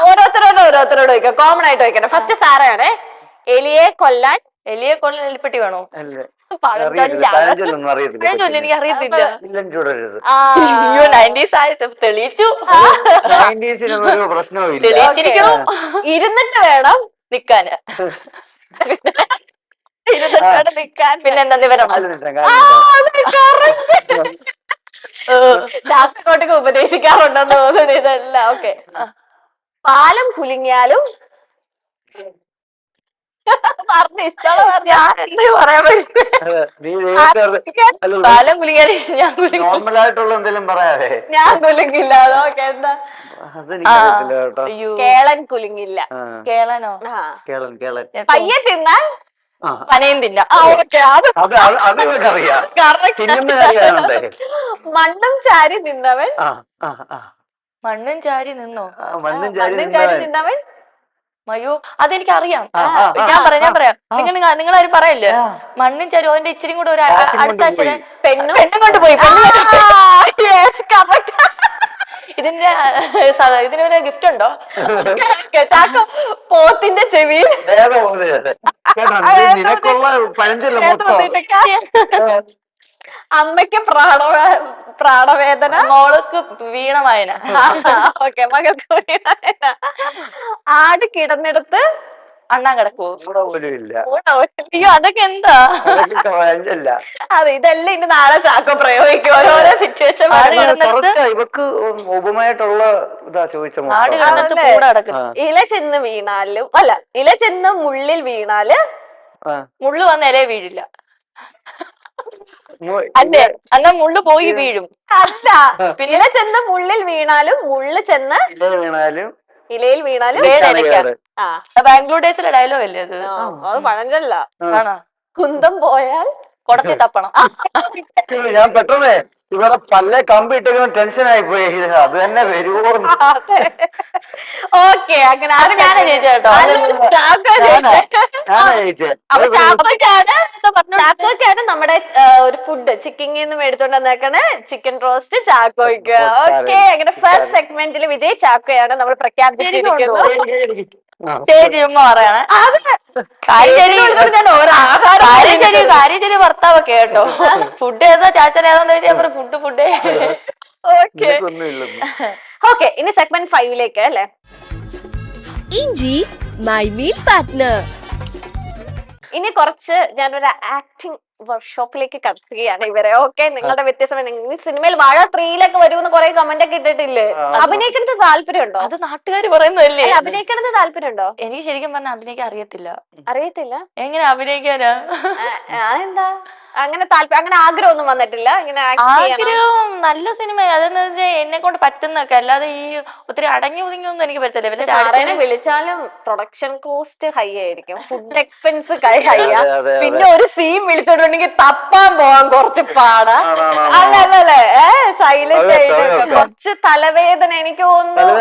ഓരോരുത്തരോട് ചോദിക്കാം. കോമൺ ആയിട്ട് ചോദിക്കട്ടെ. ഫസ്റ്റ് സാറയാണ്. എലിയെ കൊല്ലാൻ എലിപ്പെട്ടി വേണോ? പഴഞ്ചൊല്ലൊന്നും അറിയത്തില്ല. എനിക്ക് അറിയത്തില്ല. വില്ലൻ ചൂടരുത്. അയ്യോ 90s തെളിയിച്ചു. 90s പ്രശ്നവും ഇല്ല. തെളിയിച്ചിരിക്കണു. ഇരുന്നിട്ട് വേണം നിക്കാന്. പിന്നെന്താ നിവരണം? ചാക്കോട്ടൊക്കെ ഉപദേശിക്കാറുണ്ടെന്ന് തോന്നുന്നു ഇതെല്ലാം. ഓക്കെ. പാലം കുലുങ്ങിയാലും പറഞ്ഞ ഇഷ്ടമുള്ള ഞാൻ എന്താ പറയാൻ പാലം കുലിക്കാതെ ഞാൻ നോർമലായിട്ടുള്ള എന്തെങ്കിലും പറയാതെ. ഞാൻ കുലുങ്ങില്ല. അതൊക്കെ എന്താ? അതെനിക്കറിയത്തില്ല കേട്ടോ. കേളൻ കുലുങ്ങില്ല. കേളനോ? കേളൻ പയ്യെ തിന്നാൽ പനയും തിന്ന. അത് ഇവർക്കറിയാം. തിന്നുന്ന കാര്യമാണല്ലേ. മണ്ണും ചാരി നിന്നവൻ മണ്ണും ചാരി നിന്നോ? മണ്ണും ചാരി നിന്നവൻ അയ്യോ അതെനിക്കറിയാം. ഞാൻ പറയാം. നിങ്ങളാരും പറയല്ലേ? മണ്ണും ചാരി അതിന്റെ ഇച്ചിരി കൂടെ ഒരു അടുത്ത ആഴ്ച പെണ്ണും കൊണ്ട് പോയി. ഇതിനൊരു ഗിഫ്റ്റ് ഉണ്ടോ? പോത്തിന്റെ ചെവിയിൽ നിനക്കുള്ള പഴഞ്ചൊല്ല മൊത്തം. അമ്മയ്ക്ക് പ്രാണവേദന, മോൾക്ക് വീണവായന. ഓക്കെ, മകൾക്ക് വീണവായന. ആട് കിടന്നിടത്ത് അണ്ണാൻ കിടക്കുവോ? പോലും ഇല്ല. അയ്യോ അതൊക്കെ എന്താ? അതെ, ഇതെല്ലാം ഇനി നാളെ ചാക്കോ പ്രയോഗിക്കും ഓരോരോ സിറ്റുവേഷൻ. ഇവക്ക് ഉപമയായിട്ടുള്ള ഇതാ ചോദിച്ച. ഇല ചെന്ന് വീണാലും ഇല ചെന്ന് മുള്ളിൽ വീണാല് മുള്ളു വന്ന് ഇല വീഴില്ല. അല്ലേ? എന്നാ മുള്ളു പോയി വീഴും. അല്ല, ഇല ചെന്ന് മുള്ളിൽ വീണാലും മുള്ളു ചെന്ന് ഇലയിൽ വീണാലും ബാംഗ്ലൂർ ഡേയ്സിലെ ഡയലോഗ് അല്ലേ അത്? അത് പഴഞ്ചൊല്ല. ആണോ? കുന്തം പോയാൽ കൊടത്തി തപ്പണം. ഞാൻ പെട്ടെന്ന് ഇവിടെ പല്ല കമ്പിട്ട് ടെൻഷനായി പോയി. അത് തന്നെ വരുമോ? ഓക്കെ, അങ്ങനെ ഞാനാ ചോദിച്ചോ? ചാക്കോയ്ക്കാണ് നമ്മുടെ ഒരു ഫുഡ് ചിക്കിങ്ങിന്ന് മേടിച്ചോണ്ട് വന്നേക്കണേ ചിക്കൻ റോസ്റ്റ് ചാക്കോയ്ക്ക്. ഓക്കെ, അങ്ങനെ ഫസ്റ്റ് സെഗ്മെന്റിൽ വിജയ് ചാക്കോയാണ് നമ്മൾ പ്രഖ്യാപിച്ചിരിക്കുന്നത്. ചേച്ചി ഉമ്മ പറയാണ് കാര്യം ഭർത്താവൊക്കെ കേട്ടോ. ഫുഡ് ഏതാ ചാച്ചൻ ഏതാന്ന് ചോദിച്ചാൽ ഫുഡ്. ഓക്കെ, ഇനി സെഗ്മെന്റ് 5ലേക്ക് അല്ലേ? ഇഞ്ചി മൈ മീൽ പാർട്ട്ണർ. ഇനി കുറച്ച് ഞാനൊരു ആക്ടിങ് വർക്ക്ഷോപ്പിലേക്ക് കടത്തുകയാണ് ഇവരെ. ഓക്കെ, നിങ്ങളുടെ വ്യത്യസ്തമായ സിനിമയിൽ വാഴ 3 വരുമെന്ന് കുറെ കമന്റ് ഒക്കെ ഇട്ടിട്ടില്ലേ? അഭിനയിക്കുന്നത് താല്പര്യമുണ്ടോ? അത് നാട്ടുകാർ പറയുന്നതല്ലേ. അഭിനയിക്കുന്നത് താല്പര്യമുണ്ടോ? എനിക്ക് ശരിക്കും പറഞ്ഞാൽ അഭിനയിക്കാൻ അറിയത്തില്ല. എങ്ങനെ അഭിനയിക്കാനാ? എന്താ അങ്ങനെ അങ്ങനെ ആഗ്രഹമൊന്നും വന്നിട്ടില്ല? ഇങ്ങനെ ആഗ്രഹം നല്ല സിനിമ അതെന്ന് വെച്ചാൽ എന്നെ കൊണ്ട് പറ്റുന്നൊക്കെ, അല്ലാതെ ഈ ഒത്തിരി അടങ്ങി ഒതുങ്ങിയൊന്നും എനിക്ക് പറ്റില്ല. വിളിച്ചാലും പ്രൊഡക്ഷൻ കോസ്റ്റ് ഹൈ ആയിരിക്കും, ഫുഡ് എക്സ്പെൻസ് ഹൈയാ, പിന്നെ ഒരു സീൻ വിളിച്ചോണ്ടെങ്കിൽ തപ്പാൻ പോവാൻ കുറച്ച് പാടാ. അല്ലല്ലേ, സൈലന്റ് ആയിട്ട് കുറച്ച് തലവേദന എനിക്ക് തോന്നുന്നു.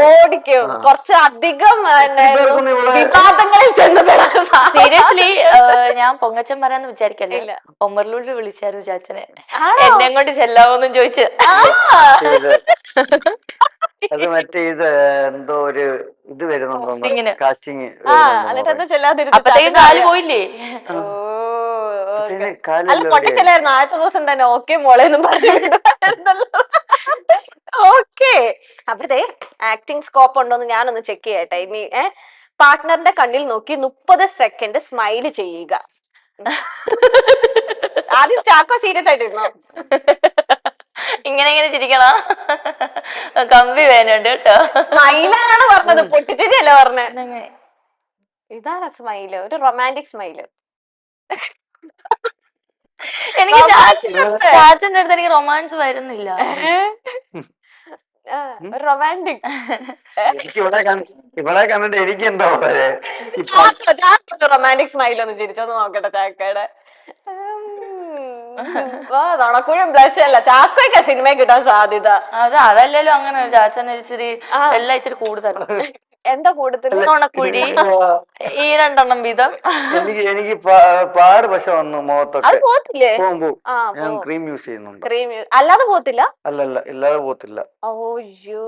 ഓടിക്കും കുറച്ച് അധികം വിവാദങ്ങളിൽ ചെന്നപ്പെടാൻ. സീരിയസ്ലി ഞാൻ പൊങ്ങച്ചൻ പറയാന്ന് വിചാരിക്കല്ലേ, ഒമർലൂല് വിളിച്ചായിരുന്നു ചാച്ചനെ, എന്നെ കൊണ്ട് ചെല്ലാവോന്നും ചോദിച്ചു. അത് മറ്റേ ഇത് എന്തോ ഒരു ഇത് വരുന്നുണ്ടോ കാസ്റ്റിംഗ്, അപ്പത്തേക്കും കാല് പോയില്ലേ? അല്ല പൊട്ടിച്ചല്ലായിരുന്നു ആദ്യത്തെ ദിവസം തന്നെ. ഓക്കെ മോളെന്നും പറഞ്ഞു. ഓക്കെ, അവിടെ ആക്ടിങ് സ്കോപ്പ് ഉണ്ടോന്ന് ഞാനൊന്ന് ചെക്ക് ചെയ്യട്ടെ. ഇനി പാർട്ട്ണറിന്റെ കണ്ണിൽ നോക്കി 30 സെക്കൻഡ് സ്മൈല് ചെയ്യുക. ആദ്യം ചാക്കോ സീരിയസ് ആയിട്ടിരുന്നോ? ഇങ്ങനെ ചിരിക്കണ കമ്പി വേനുണ്ട് കേട്ടോ. സ്മൈലാണ് പറഞ്ഞത്, പൊട്ടിച്ചിരിയല്ല പറഞ്ഞത്. ഇതാണ് സ്മൈല്, ഒരു റൊമാൻറ്റിക് സ്മൈല്. എനിക്ക് ചാച്ചന്റെ അടുത്ത് എനിക്ക് റൊമാൻസ് വരുന്നില്ല. റൊമാൻറ്റിക്. എനിക്ക് ഇവിടെ കണ്ടിട്ട് എനിക്ക് എന്താ പോലെ റൊമാൻറ്റിക് സ്മൈൽ ഒന്ന് ചിരിച്ചൊന്ന് നോക്കട്ടെ ചാക്കയുടെ. നുണക്കുഴിയും ബ്ലഷ് അല്ല, ചാക്കോയ്ക്ക് സിനിമ കിട്ടാൻ സാധ്യത. അതല്ലല്ലോ അങ്ങനെ ചാച്ചൻ ഇച്ചിരി എല്ലാം ഇച്ചിരി കൂടുതൽ. എന്താ കൂടുതൽ? നുണക്കുഴി ഈ 2 വീതം. എനിക്ക് പാട് പക്ഷെ വന്നു മുഖത്തൊക്കെ. അത് പോത്തില്ലേ? ഞാൻ ക്രീം യൂസ് ചെയ്യുന്നുണ്ട്. ക്രീം അല്ലാതെ പോത്തില്ല? അല്ലല്ല ഇല്ലാതെ പോത്തില്ല. ഓയ്യോ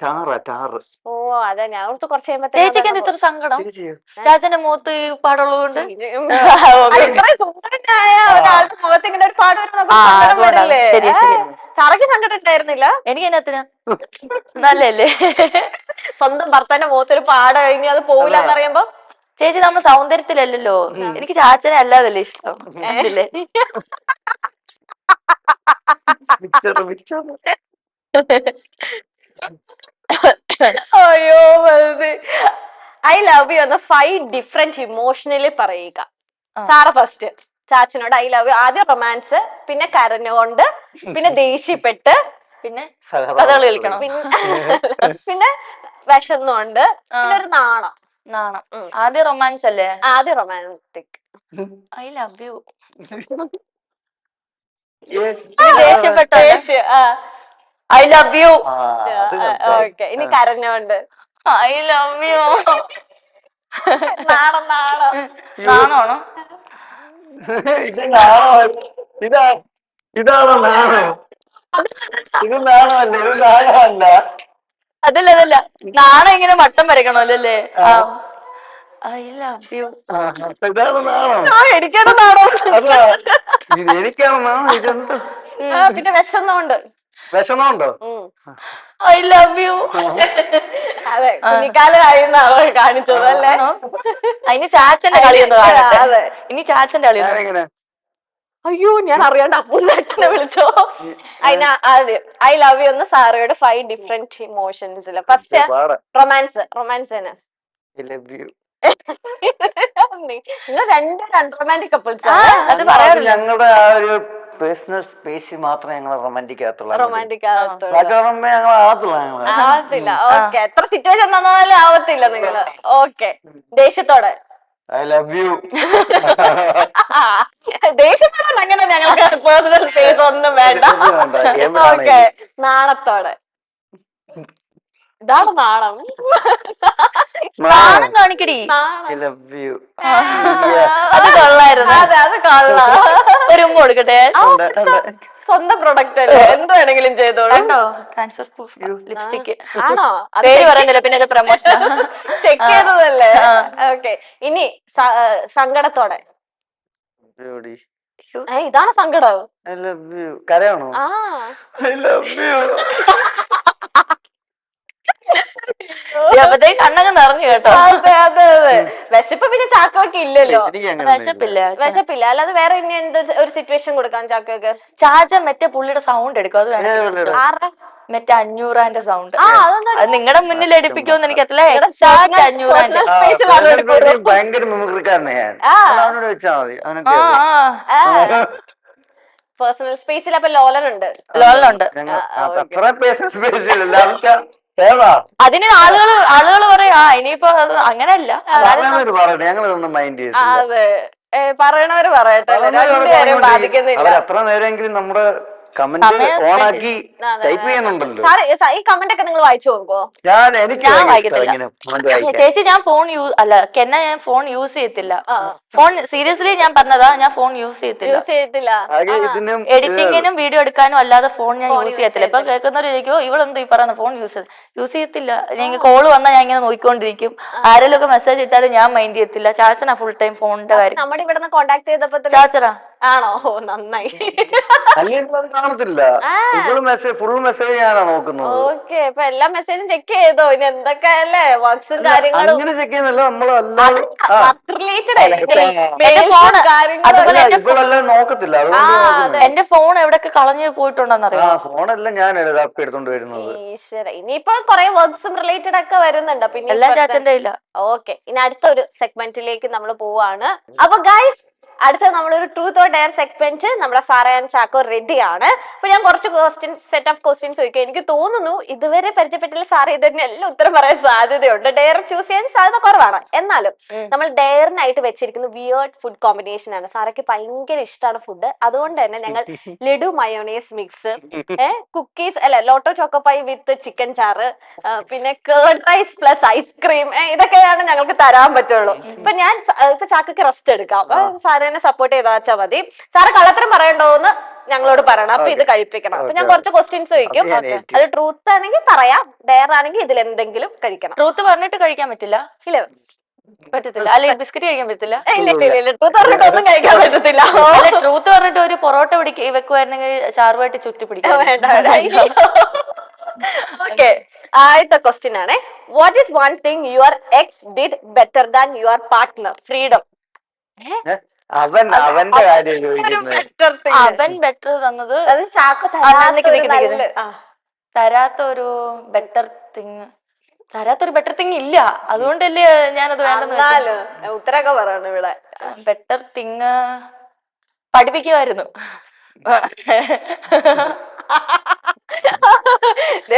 ടാറ്. ഓ അതെ, ഞാൻ ഓർത്ത് കുറച്ച് ചേച്ചിക്ക് എന്താ ഇത്ര സങ്കടം? ചാച്ചന്റെ മുഖത്ത് ഈ പാടുള്ളത് കൊണ്ട് ഇത്രയും സുന്ദരനായ ഒരാൾക്ക് മുഖത്ത് ഇങ്ങനെ ഒരു പാട് വരില്ലേ? സാറയ്ക്ക് സങ്കടം ഉണ്ടായിരുന്നില്ല? എനിക്ക് എന്നാത്തിനാ, നല്ലല്ലേ? സ്വന്തം ഭർത്താന്റെ മുഖത്തൊരു പാട് കഴിഞ്ഞ് അത് പോവില്ല എന്നറിയുമ്പോ. ചേച്ചി നമ്മൾ സൗന്ദര്യത്തിലല്ലല്ലോ, എനിക്ക് ചാച്ചനെ അല്ലാതല്ലേ ഇഷ്ടം. അയ്യോ ഐ ലവ് യു എന്ന 5 ഡിഫറെന്റ് ഇമോഷണലി പറയുക. സാറ ഫസ്റ്റ് ചാച്ചനോട് ഐ ലവ് യു. ആദ്യം റൊമാൻസ്, പിന്നെ കരഞ്ഞുകൊണ്ട്, പിന്നെ ദേഷ്യപ്പെട്ട്, പിന്നെ കഥകളി കളിക്കണം, പിന്നെ വിശന്നുകൊണ്ട്, പിന്നെ ഒരു നാണം. ആദ്യം റൊമാൻസ് അല്ലേ? ആദ്യം റൊമാൻറ്റിക്. I love you. ദേഷ്യപ്പെട്ട ഐ ലവ് യു. ഓക്കെ, ഇനി കരഞ്ഞോണ്ട് ഐ ലവ് യു. നാണം നാണം നാണമാണോ? ഇതാണോ നാണോ? ഇത് നാണമല്ല, ഇത് നാണമല്ല. അതല്ല നാണം ഇങ്ങനെ വട്ടം വരയ്ക്കണല്ലോ അല്ലേ? I love you. ഇതാണ് നാണം. എനിക്കാണ് നാണം. എനിക്കാണ് നാണം. ഇതെന്ത്? പിന്നെ വിശന്നുണ്ട്. വിഷമമുണ്ടോ? I love you. അതെ, കുഞ്ഞിക്കാലായിന്നാ കാണിച്ചത് അല്ലേ? അതിന് ചാച്ചന്റെ കളിയൊന്നും കാണട്ടെ. ഇനി ചാച്ചന്റെ കളി. അയ്യോ, ഞാൻ അറിയാണ്ട് അപ്പൂസേട്ടനെ വിളിച്ചോ. അതിന് ആദ്യം ഐ ലവ് യു എന്ന സാറയുടെ 5 ഡിഫറെന്റ് ഇമോഷൻസില് ഫസ്റ്റ് റൊമാൻസ് തന്നെ. നിങ്ങൾ 2 റൊമാൻറ്റിക് കപ്പിൾസ്. അത് പറയാറില്ല. ഞങ്ങളുടെ ആ ഒരു പേഴ്സണൽ സ്പേസിൽ മാത്രമേ ഞങ്ങൾ റൊമാൻറ്റിക് ആകത്തുള്ളൂ. ആവത്തില്ല. ഓക്കെ, എത്ര സിറ്റുവേഷൻ തന്നാലും ആവത്തില്ല നിങ്ങള്. ഓക്കെ, ദേഷ്യത്തോടെ ഐ ലവ് യു. ദേഷ്യത്തോടെ അങ്ങനെ ഞങ്ങൾക്ക് പേഴ്സണൽ സ്പേസ് ഒന്നും വേണ്ട. ഓക്കെ, നാണത്തോടെ. ഇതാണ് നാണം. നാണം കാണിക്കടി. I love U. അത് കൊള്ളായിരുന്നു. അതെ, അത് കൊള്ളാം. ഒരു ഉമ്മ കൊടുക്കട്ടെ. സ്വന്തം പ്രൊഡക്റ്റ് അല്ലേ, എന്ത് വേണമെങ്കിലും ചെയ്തോളൂ. ട്രാൻസ്ഫർ പ്രൂഫ് ലിപ്സ്റ്റിക് ആണോ? പേര് പറയുന്നില്ല, പിന്നെ അത് പ്രമോഷൻ ചെക്ക് ചെയ്തതല്ലേ? ഓക്കെ, ഇനി സങ്കടത്തോടെ. ഇതാണ് സങ്കടം. I love you. കരയാണോ? I love you. കണ്ണങ്ങ് നിറഞ്ഞു കേട്ടോ. അതെ അതെ അതെ. വിശപ്പ് പിന്നെ ചാക്കോക്ക് ഇല്ലല്ലോ. വിശപ്പില്ല. അല്ലാതെ വേറെ ഇനി എന്ത് ഒരു സിറ്റുവേഷൻ കൊടുക്കാം ചാക്കോക്ക്? ചാച്ചൻ മറ്റേ പുള്ളിയുടെ സൗണ്ട് എടുക്കും. അത് വേണം. മറ്റേ 500 സൗണ്ട്. അത് നിങ്ങളുടെ മുന്നിൽ എടുപ്പിക്കുമെന്ന് എനിക്കറിയില്ല. എക്സാക്ട് 500. ഭയങ്കര മിമിക്രിക്കാരനെ ഞാൻ. അവനോട് വെച്ചാ മതി. പേഴ്സണൽ സ്പേസിൽ അപ്പൊ ലോലനുണ്ട്. അത്ര പേഴ്സണൽ സ്പേസിൽ അതിന് ആളുകൾ പറയാ ഇനിയിപ്പോ അങ്ങനെയല്ല. ഞങ്ങളൊന്നും മൈൻഡ് ചെയ്തില്ല. അതെ, പറയണവര് പറയട്ടെ, രണ്ടുപേരും ബാധിക്കുന്നില്ല. അത്ര നേരമെങ്കിലും നമ്മുടെ കമന്റ് ഓണാക്കി ടൈപ്പ് ചെയ്യുന്നുണ്ടല്ലോ. ഈ കമന്റ് ഒക്കെ നിങ്ങൾ വായിച്ചു നോക്കോ? എനിക്ക് ചേച്ചി, ഞാൻ ഫോൺ യൂസ് ചെയ്യത്തില്ല. ഫോൺ സീരിയസ്ലി ഞാൻ പറഞ്ഞതാ, ഞാൻ ഫോൺ യൂസ് ചെയ്യത്തില്ല. എഡിറ്റിങ്ങിനും വീഡിയോ എടുക്കാനും അല്ലാതെ ഫോൺ ഞാൻ യൂസ് ചെയ്യത്തില്ല. ഇപ്പൊ കേൾക്കുന്നവരിക്കോ ഇവളെന്തോ ഈ പറയുന്ന ഫോൺ യൂസ് ചെയ്യത്തില്ല. ഞങ്ങൾ കോള് വന്നാൽ ഞാൻ ഇങ്ങനെ നോക്കിക്കൊണ്ടിരിക്കും. ആരെങ്കിലും ഒക്കെ മെസ്സേജ് ഇട്ടാലും ഞാൻ മൈൻഡ് ചെയ്യത്തില്ല. ചാച്ചനാ ഫുൾ ടൈം ഫോണിന്റെ കാര്യം. നമ്മുടെ ഇവിടെ കോണ്ടാക്ട് ചെയ്തപ്പോ ചാച്ചനാ. ആണോ? നന്നായി. കാണത്തില്ല, ഫുൾ മെസ്സേജ് ഞാനാ നോക്കുന്നത്. ഓക്കെ, ഇപ്പൊ എല്ലാ മെസ്സേജും ചെക്ക് ചെയ്തോ? ഇനി എന്തൊക്കെയല്ലേ വർക്ക്സും കാര്യങ്ങളും അങ്ങനെ ചെക്ക് ചെയ്യുന്നല്ലോ നമ്മള്. നോക്കത്തില്ല. എന്റെ ഫോൺ എവിടെയൊക്കെ കളഞ്ഞു പോയിട്ടുണ്ടെന്നറിയാം. ഫോണെല്ലാം ഞാൻ എടുത്തോണ്ട് വരുന്നത്. ഇനിയിപ്പോ കൊറേ വർക്ക്സും റിലേറ്റഡ് ഒക്കെ വരുന്നുണ്ട്. പിന്നെ എല്ലാം ചാച്ചന്റെ ഇല്ല. ഓക്കെ, ഇനി അടുത്ത ഒരു സെഗ്മെന്റിലേക്ക് നമ്മൾ പോവാണ്. അപ്പൊ ഗൈസ്, അടുത്ത നമ്മളൊരു ട്രൂത്ത് ഓർ ഡെയർ സെഗ്മെന്റ് നമ്മുടെ സാറ ആൻഡ് ചാക്കോ റെഡിയാണ്. അപ്പൊ ഞാൻ കുറച്ച് സെറ്റ് ഓഫ് ക്വസ്റ്റ്യൻസ് ചോദിക്കും. എനിക്ക് തോന്നുന്നു ഇതുവരെ പരിചയപ്പെട്ടില്ല സാറ് ഇതിന് എല്ലാം ഉത്തരം പറയാൻ സാധ്യതയുണ്ട്. ഡെയർ ചൂസ് ചെയ്യാൻ സാധ്യത കുറവാണ്. എന്നാലും നമ്മൾ ഡെയറിനായിട്ട് വെച്ചിരിക്കുന്ന വിയേർഡ് ഫുഡ് കോമ്പിനേഷൻ ആണ്. സാറയ്ക്ക് ഭയങ്കര ഇഷ്ടമാണ് ഫുഡ്. അതുകൊണ്ട് തന്നെ ഞങ്ങൾ ലഡു മയോണൈസ് മിക്സ്, കുക്കീസ് അല്ല ലോട്ടോ ചോക്കോപ്പൈ വിത്ത് ചിക്കൻ ചാറ്, പിന്നെ കേർഡ് റൈസ് പ്ലസ് ഐസ്ക്രീം, ഇതൊക്കെയാണ് ഞങ്ങൾക്ക് തരാൻ പറ്റുള്ളൂ. ഇപ്പൊ ഞാൻ ഇപ്പൊ ചാക്കയ്ക്ക് റെസ്റ്റ് എടുക്കാം, സാറിനെ സപ്പോർട്ട് ചെയ്താച്ചാ മതി. സാറ് കള്ളത്തരം പറയണ്ടോന്ന് ഞങ്ങളോട് പറയണം. അപ്പൊ ഇത് കഴിപ്പിക്കണം. അപ്പൊ ഞാൻ കുറച്ച് ക്വസ്റ്റ്യൻസ് ചോദിക്കും. അത് ട്രൂത്ത് ആണെങ്കിൽ പറയാം, ഡെയർ ആണെങ്കിൽ ഇതിൽ എന്തെങ്കിലും കഴിക്കണം. ട്രൂത്ത് പറഞ്ഞിട്ട് കഴിക്കാൻ പറ്റില്ല? ഇല്ല പറ്റത്തില്ല. അല്ലെ ബിസ്ക്കറ്റ് കഴിക്കാൻ പറ്റില്ല? ട്രൂത്ത് പറഞ്ഞിട്ട് ഒന്നും കഴിക്കാൻ പറ്റത്തില്ല. അല്ല ട്രൂത്ത് പറഞ്ഞിട്ട് ഒരു പൊറോട്ട വെക്കുവായിരുന്നെങ്കിൽ ചാറുമായിട്ട് ചുറ്റി പിടിക്കാം. ഓക്കെ, ആദ്യത്തെ ക്വസ്റ്റ്യൻ ആണ്, what is one thing your ex did better than your partner? Freedom. അവന്റെ കാര്യം ചോദിക്കുന്നത്. അവൻ ബെറ്റർ തന്നത് അത് ചാക്കോ തരാത്തൊരു ബെറ്റർ തിങ്. തരാത്തൊരു ബെറ്റർ തിങ് ഇല്ല, അതുകൊണ്ടല്ലേ ഞാനത് വേണ്ടെന്ന്. ഉത്തരൊക്കെ പറയണം ഇവിടെ. ബെറ്റർ തിങ് പഠിപ്പിക്കുമായിരുന്നു.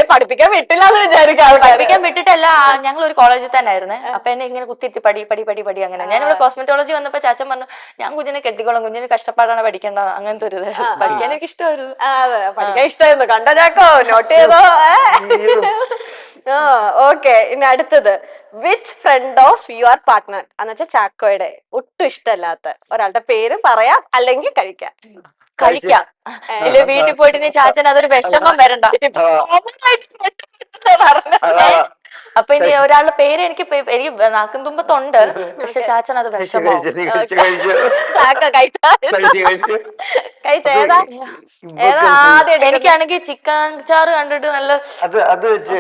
പഠിപ്പിക്കാൻ വിട്ടില്ല എന്ന് വിചാരിക്കാം. പഠിപ്പിക്കാൻ വിട്ടിട്ടല്ല, ഞങ്ങൾ ഒരു കോളേജിൽ തന്നെ ആയിരുന്നേ. അപ്പൊ എന്നെ ഇങ്ങനെ കുത്തിയിട്ട് പടി പടി പടി പടി അങ്ങനെ. ഞാനിവിടെ കോസ്മെറ്റോളജി വന്നപ്പോ ചാച്ചൻ പറഞ്ഞു, ഞാൻ കുഞ്ഞിനെ കെട്ടിക്കോളാം, കുഞ്ഞിന് കഷ്ടപ്പാടാണ് പഠിക്കേണ്ട, അങ്ങനത്തെ ഒരു ഇത്. പഠിക്കാൻ എനിക്ക് ഇഷ്ടമായിരുന്നു. പഠിക്കാൻ ഇഷ്ടമായിരുന്നു. കണ്ടോ ചാക്കോ, നോട്ട് ചെയ്തോ? ഓക്കെ, ഇനി അടുത്തത്, which friend of your partner എന്ന് വെച്ചാൽ ചാക്കോയുടെ ഒട്ടും ഇഷ്ടമല്ലാത്ത ഒരാളുടെ പേര് പറയാം, അല്ലെങ്കിൽ കഴിക്കാം. കഴിക്കാം. ഇല്ല വീട്ടിൽ പോയിട്ട് നീ ചാച്ചൻ അതൊരു വിഷമം വരണ്ട. അപ്പൊ ഇനി ഒരാളുടെ പേര് എനിക്ക് നാക്കും തുമ്പത്തുണ്ട്, പക്ഷെ ചാച്ചൻ അത് വിഷമം. എനിക്കാണെങ്കിൽ ചിക്കൻ ചാറ് കണ്ടിട്ട് നല്ല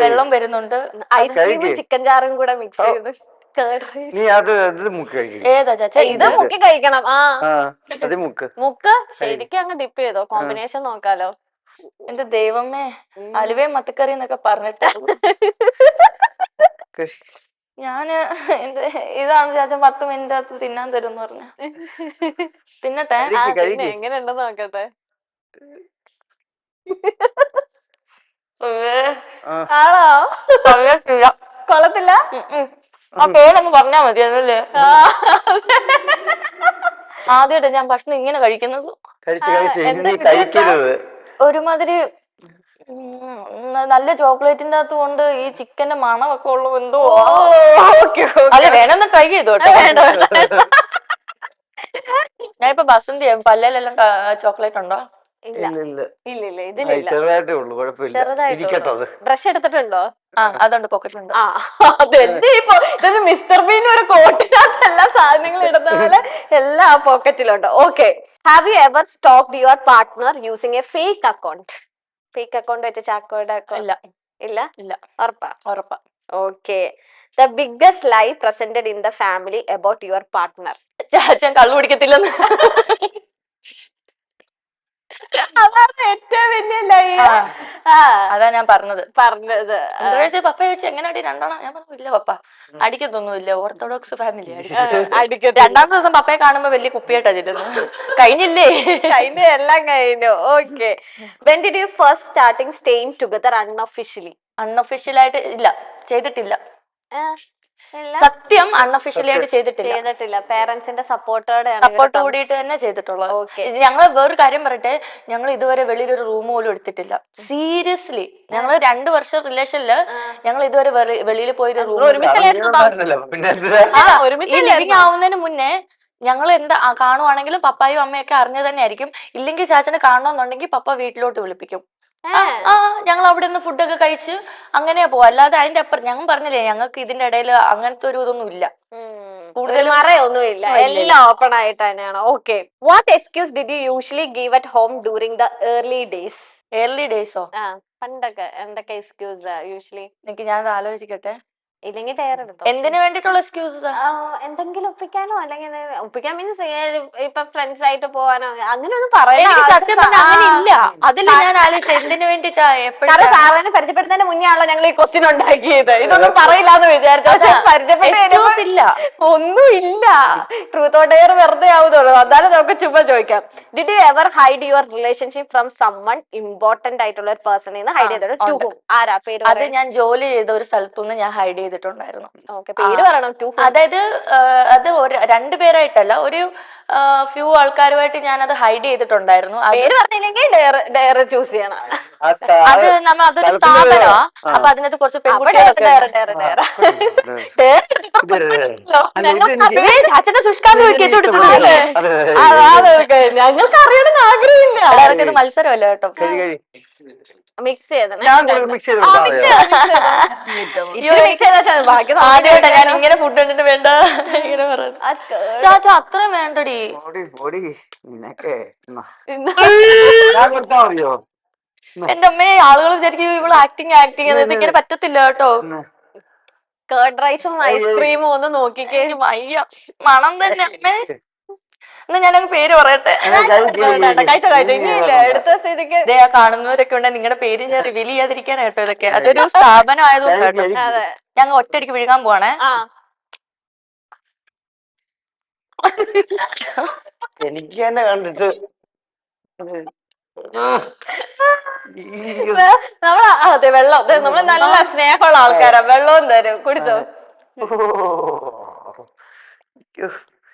വെള്ളം വരുന്നുണ്ട്. ഐസ്ക്രീമും ചിക്കൻ ചാറും കൂടെ മിക്സ് ചെയ്ത് ഏതാ ചാച്ച? ഇത് മുക്കി കഴിക്കണം. മുക്ക് ശരിക്കും അങ്ങ് ഡിപ്പ് ചെയ്തോ, കോമ്പിനേഷൻ നോക്കാലോ. എന്റെ ദൈവമേ, അലുവയും മത്തിക്കറി എന്നൊക്കെ പറഞ്ഞിട്ട് ഞാന് ഇതാണ് ചാച്ച 10 മിനിറ്റ് അകത്ത് തിന്നാൻ തരും എന്ന് പറഞ്ഞ. തിന്നട്ടെ, എങ്ങനെ ഉണ്ടെന്ന് നോക്കട്ടെ. ആണോ? കൊള്ളത്തില്ല. ആ പേരങ്ങ് പറഞ്ഞാ മതി. അതല്ലേ ആദ്യമായിട്ട് ഞാൻ ഭക്ഷണം ഇങ്ങനെ കഴിക്കുന്നത്. ഒരുമാതിരി നല്ല ചോക്ലേറ്റിന്റെ അകത്ത് കൊണ്ട് ഈ ചിക്കന്റെ മണമൊക്കെ ഉള്ള എന്തോ. അല്ല വേണമെന്ന് ട്രൈ ചെയ്തോട്ടെ. ഞാനിപ്പോ ബസന്തി പല്ലിലെല്ലാം ചോക്ലേറ്റ് ഉണ്ടോ? ഇല്ല ഇതിലില്ല. ബ്രഷ് എടുത്തിട്ടുണ്ടോ? അതുണ്ട്, പോക്കറ്റിലുണ്ട്. അതെന്താ ഇപ്പൊ ഇതൊരു മിസ്റ്റർ ബീൻ ഒരു കോട്ടിനകത്ത് എല്ലാ സാധനങ്ങളും ഇടുന്ന പോലെ എല്ലാം ആ പോക്കറ്റിലുണ്ട്. Okay, have you ever stalked your partner using a fake account? Fake account വെച്ച് ചാക്കോയുടെ ഇല്ല ഇല്ല ഇല്ല. ഉറപ്പാ. Okay, the biggest lie presented in the family about your partner? ചാച്ചൻ കള്ളു കുടിക്കത്തില്ലെന്ന്. അതാണ് ഏറ്റവും വലിയ ലൈ. അതാ ഞാൻ പറഞ്ഞത്. പപ്പ ചോദിച്ചു എങ്ങനെയാടി രണ്ടെണ്ണം? ഞാൻ പറഞ്ഞു ഇല്ല പപ്പ അടിക്കത്തൊന്നുമില്ല, ഓർത്തഡോക്സ് ഫാമിലി. രണ്ടാമത്തെ ദിവസം പപ്പയെ കാണുമ്പോ വലിയ കുപ്പിയായിട്ടാ ചെല്ലുന്നത്. കഴിഞ്ഞില്ലേ? എല്ലാം കഴിഞ്ഞു. Okay, when did you first starting staying together unofficially? അൺഒഫീഷ്യലായിട്ട് ഇല്ല, ചെയ്തിട്ടില്ല. സത്യം അൺഒഫീഷ്യലി ആയിട്ട് ചെയ്തിട്ടില്ല. പേരൻസിന്റെ സപ്പോർട്ട് കൂടിയിട്ട് തന്നെ ചെയ്തിട്ടുള്ളത്. ഞങ്ങൾ വേറൊരു കാര്യം പറയട്ടെ, ഞങ്ങൾ ഇതുവരെ വെളിയിലൊരു റൂം പോലും എടുത്തിട്ടില്ല. സീരിയസ്ലി, ഞങ്ങൾ 2 വർഷം റിലേഷനില് ഞങ്ങൾ ഇതുവരെ വെളിയിൽ പോയൊരു റൂം ലിവിങ് ആവുന്നതിന് മുന്നേ ഞങ്ങൾ എന്താ കാണുവാണെങ്കിലും പപ്പായും അമ്മയൊക്കെ അറിഞ്ഞു തന്നെ ആയിരിക്കും. ഇല്ലെങ്കിൽ ചാച്ചനെ കാണണമെന്നുണ്ടെങ്കിൽ പപ്പ വീട്ടിലോട്ട് വിളിപ്പിക്കും. ഞങ്ങൾ അവിടെ നിന്ന് ഫുഡൊക്കെ കഴിച്ച് അങ്ങനെയാ പോവാ. അല്ലാതെ അതിന്റെ അപ്പുറം ഞങ്ങൾ പറഞ്ഞില്ലേ, ഞങ്ങൾക്ക് ഇതിന്റെ ഇടയിൽ അങ്ങനത്തെ ഒരു ഇതൊന്നും ഇല്ല. കൂടുതൽ മറയൊന്നുമില്ല, എല്ലാം ഓപ്പൺ ആയിട്ട് തന്നെയാണ്. Okay, what excuse did you usually give at home during the early days? Early ഡേയ്സോ? പണ്ടൊക്കെ എന്തൊക്കെ എക്സ്ക്യൂസ് യൂഷ്വലി? എനിക്ക് ഞാൻ ആലോചിക്കട്ടെ. ഇല്ലെങ്കിൽ ടയർ എടുത്തോ. എന്തിനു വേണ്ടിട്ടുള്ള എക്സ്ക്യൂസസ്? എന്തെങ്കിലും ഒപ്പിക്കാനോ അല്ലെങ്കിൽ ഒപ്പിക്കാൻ മീൻസ് ഇപ്പൊ ഫ്രണ്ട്സ് ആയിട്ട് പോവാനോ അങ്ങനെയൊന്നും പറയണ എനിക്ക് സത്യം പറഞ്ഞാൽ അങ്ങനെ ഇല്ല. അതിൽ ഞാൻ ആലോചിച്ചു എന്തിനു വേണ്ടിട്ടാ എപ്പോഴും കാരണം സാറിനെ പരിചയപ്പെടുന്നതിന് മുന്നേ ആണല്ലോ ഞങ്ങൾ ഈ ക്വസ്റ്റ്യൻ ഉണ്ടാക്കിയത്. ഇതൊന്നും പറയില്ലാന്ന് വിചാരിച്ചു. പക്ഷെ എക്സ്ക്യൂസ് ഇല്ല. ഒന്നും ഇല്ല. ട്രൂത്ത് ഓർ ഡെയർ വെറുതെ ആവുന്നുള്ളൂ. അതാണ് നമുക്ക് ചുമ്മാ ചോദിക്കാം. Did you ever hide your relationship from someone important ആയിട്ടുള്ള ഒരു പേഴ്സണിൽ നിന്ന് ഹൈഡ് ചെയ്തത്? To whom? ആരാ പേര്? അത് ഞാൻ ജോലി ചെയ്ത ഒരു സ്ഥലത്തുനിന്ന് ഞാൻ ഹൈഡ് ചെയ്തിട്ടുണ്ടായിരുന്നു. ഓക്കെ, പേര് പറയണം. To whom? അതായത് അത് രണ്ടുപേരായിട്ടല്ല, ഒരു ഫ്യൂ ആൾക്കാരുമായിട്ട് ഞാൻ അത് ഹൈഡ് ചെയ്തിട്ടുണ്ടായിരുന്നു. പേര് പറഞ്ഞില്ലെങ്കിൽ ഡെയർ ചൂസ് ചെയ്യണം. അത് അതൊരു സ്ഥാപനമാ. അപ്പൊ അതിനകത്ത് കുറച്ച് പെൺകുട്ടികളൊക്കെ ചാച്ചന്റെ ശുഷ്കാന്തി ഞങ്ങൾക്ക് അറിയണമെന്ന് ആഗ്രഹമില്ല. ഇത് മത്സരമല്ല കേട്ടോ. മിക്സ് ചെയ്തേ. ആദ്യമായിട്ടാ ഞാൻ ഇങ്ങനെ ഫുഡ് കണ്ടിട്ട് വേണ്ട ഇങ്ങനെ പറയുന്നത്. ചാച്ച അത്രയും വേണ്ടടി. എന്റെ അമ്മയെ ആളുകൾ വിചാരിക്കും ഇവള് ആക്ടിങ് എന്നിട്ട് ഇങ്ങനെ പറ്റത്തില്ല കേട്ടോ. കേർഡ് റൈസും ഐസ്ക്രീമും ഒന്ന് നോക്കിക്കേ. വയ്യ മണം തന്നെ അമ്മേ. എന്നാ ഞാനങ്ങ് പേര് പറയട്ടെ. ഇനിയില്ല എടുത്ത സ്ഥിതിക്ക് ഇതേ കാണുന്നവരൊക്കെ ഉണ്ട്. നിങ്ങളുടെ പേര് ഞാൻ റിവീൽ ചെയ്യാതിരിക്കാനായിട്ടോ ഇതൊക്കെ. അതൊരു സ്ഥാപനം ആയതുകൊണ്ട് ഞങ്ങൾ ഒറ്റയടിക്ക് വിഴുകാൻ പോവാണേ. എനിക്ക് തന്നെ കണ്ടിട്ട് അതെ വെള്ളം. നമ്മള് നല്ല സ്നേഹമുള്ള ആൾക്കാരാ. വെള്ളവും തരും, കുടിച്ചോ.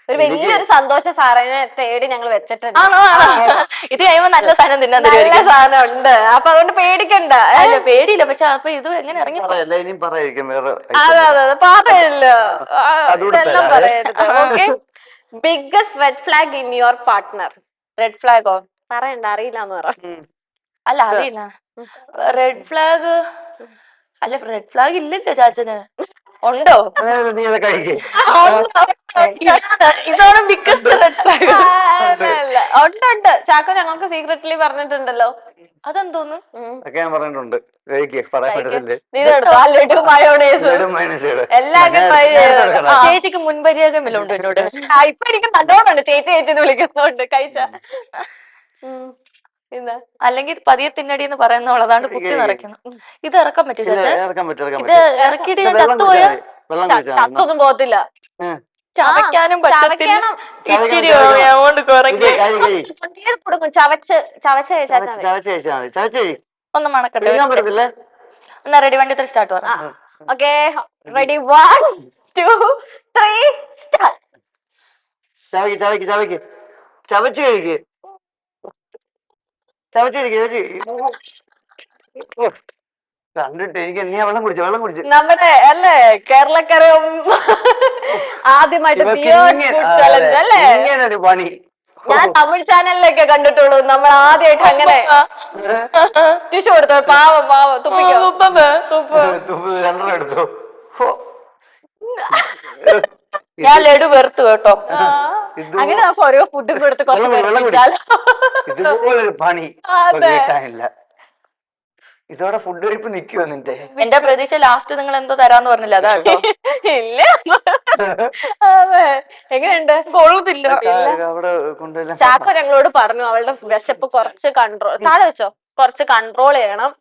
ഒരു വലിയൊരു സന്തോഷം സാറിനെ തേടി ഞങ്ങൾ വെച്ചിട്ടുണ്ട്. ഇത് കഴിയുമ്പോ നല്ല സാധനം തിന്നാൻ നല്ല സാധനം ഉണ്ട്. അപ്പൊ അതുകൊണ്ട് പേടിക്കണ്ട. അല്ല പേടിയില്ല. പക്ഷെ അപ്പൊ ഇത് എങ്ങനെ ഇറങ്ങി? അതെ അതെ പറയല്ലോ. ഇതെല്ലാം പറയരുത്. Okay. Biggest red flag in your partner? Red ഫ്ലാഗോ? പറയണ്ട, അറിയില്ലാന്ന് പറ. അല്ല അറിയില്ല. റെഡ് ഫ്ലാഗ് അല്ല, റെഡ് ഫ്ലാഗ് ഇല്ലല്ലോ ചാച്ചന്. ഉണ്ടോ? ഇതാണ് ബിഗ്ഗസ്റ്റ് റെഡ് ഫ്ലാഗ്. ഉണ്ട്. ചാക്കോ ഞങ്ങൾക്ക് സീക്രറ്റ്ലി പറഞ്ഞിട്ടുണ്ടല്ലോ. അതെന്തോന്നു? ഞാൻ പറഞ്ഞിട്ടുണ്ട്. ചേച്ചിക്ക് മുൻപരിയാകം വല്ലതും ഉണ്ടോ എന്നോട്? ഇപ്പൊ എനിക്ക് നല്ലോണുണ്ട്. ചേച്ചി ചേച്ചി വിളിക്കുന്നുണ്ട്. കഴിച്ച അല്ലെങ്കിൽ പതിയെ തിന്നടി എന്ന് പറയുന്നവൾ അതാണ് കുത്തി നിറയ്ക്കുന്നു. ഇത് ഇറക്കാൻ പറ്റും ചേച്ചി? ഇത് ഇറക്കിയിട്ട് ഞാൻ ചത്തുപോയാ? ചത്തൊന്നും പോകത്തില്ല. ചവയ്ക്കാനും പറ്റത്തില്ല. ഇച്ചിരി അങ്ങോട്ട് കുറയ്ക്ക്. കൊടുക്കും. ചവച്ച് ഒന്ന് മണക്കട്ടെ. എന്നാ റെഡി? വണ്ടി എത്ര സ്റ്റാർട്ട് പറ. Okay ready? 1 2 3 സ്റ്റാർട്ട്. ചവച്ച് കഴിക്ക്. കണ്ടിട്ട് എനിക്ക് നീ വെള്ളം കുടിച്ചു. നമ്മുടെ അല്ലേ കേരളക്കരയും ആദ്യമായിട്ട് ഒരു പണി ഞാൻ തമിഴ് ചാനലിലൊക്കെ കണ്ടിട്ടുള്ളൂ. നമ്മൾ ആദ്യമായിട്ട് അങ്ങനെ ടിഷ്യൂ കൊടുത്തോ. പാവം തുപ്പിക്കോ. എടുത്തു. ഞാൻ ലഡു വെറുത്തു കേട്ടോ. അങ്ങനെ ഓരോ ഫുഡും കൊടുത്ത് ഇതുപോലൊരു പണി കിട്ടാനില്ല. ഇതോടെ ഫുഡ് കഴിപ്പ് നിക്കുവോ നിന്റെ? എന്റെ പ്രതീക്ഷ ലാസ്റ്റ് നിങ്ങൾ എന്തോ തരാന്ന് പറഞ്ഞില്ല, അതാ കേട്ടോ. ഇല്ല. അതെ എങ്ങനെയുണ്ട്? കൊള്ളുന്നില്ല. ചാക്കോ ഞങ്ങളോട് പറഞ്ഞു അവളുടെ വിശപ്പ് കുറച്ച് കൺട്രോൾ, താഴെ വെച്ചോ, കുറച്ച് കൺട്രോൾ ചെയ്യണം.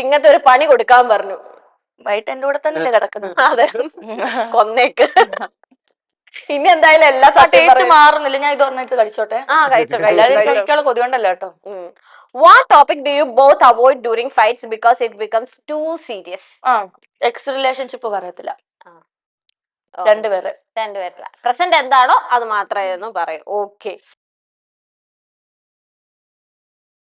ഇങ്ങനത്തെ ഒരു പണി കൊടുക്കാൻ പറഞ്ഞു. വൈകിട്ട് എന്റെ കൂടെ തന്നെ കിടക്കുന്നത്. അതെ കൊന്നേക്ക്. ഇനി എന്തായാലും എല്ലാ ടേസ്റ്റ് മാറുന്നില്ല. ഞാൻ ഇത് ഒരെണ്ണത്ത് കഴിച്ചോട്ടെ. കഴിച്ചോ. കഴിക്കാനുള്ള കൊതികൊണ്ടല്ലോ കേട്ടോ. What topic do you both avoid during fights because it becomes too serious? X relationship പറയത്തില്ല. രണ്ടുപേരില്ല. പ്രസന്റ് എന്താണോ അത് മാത്രമേ പറയൂ. ഓക്കെ.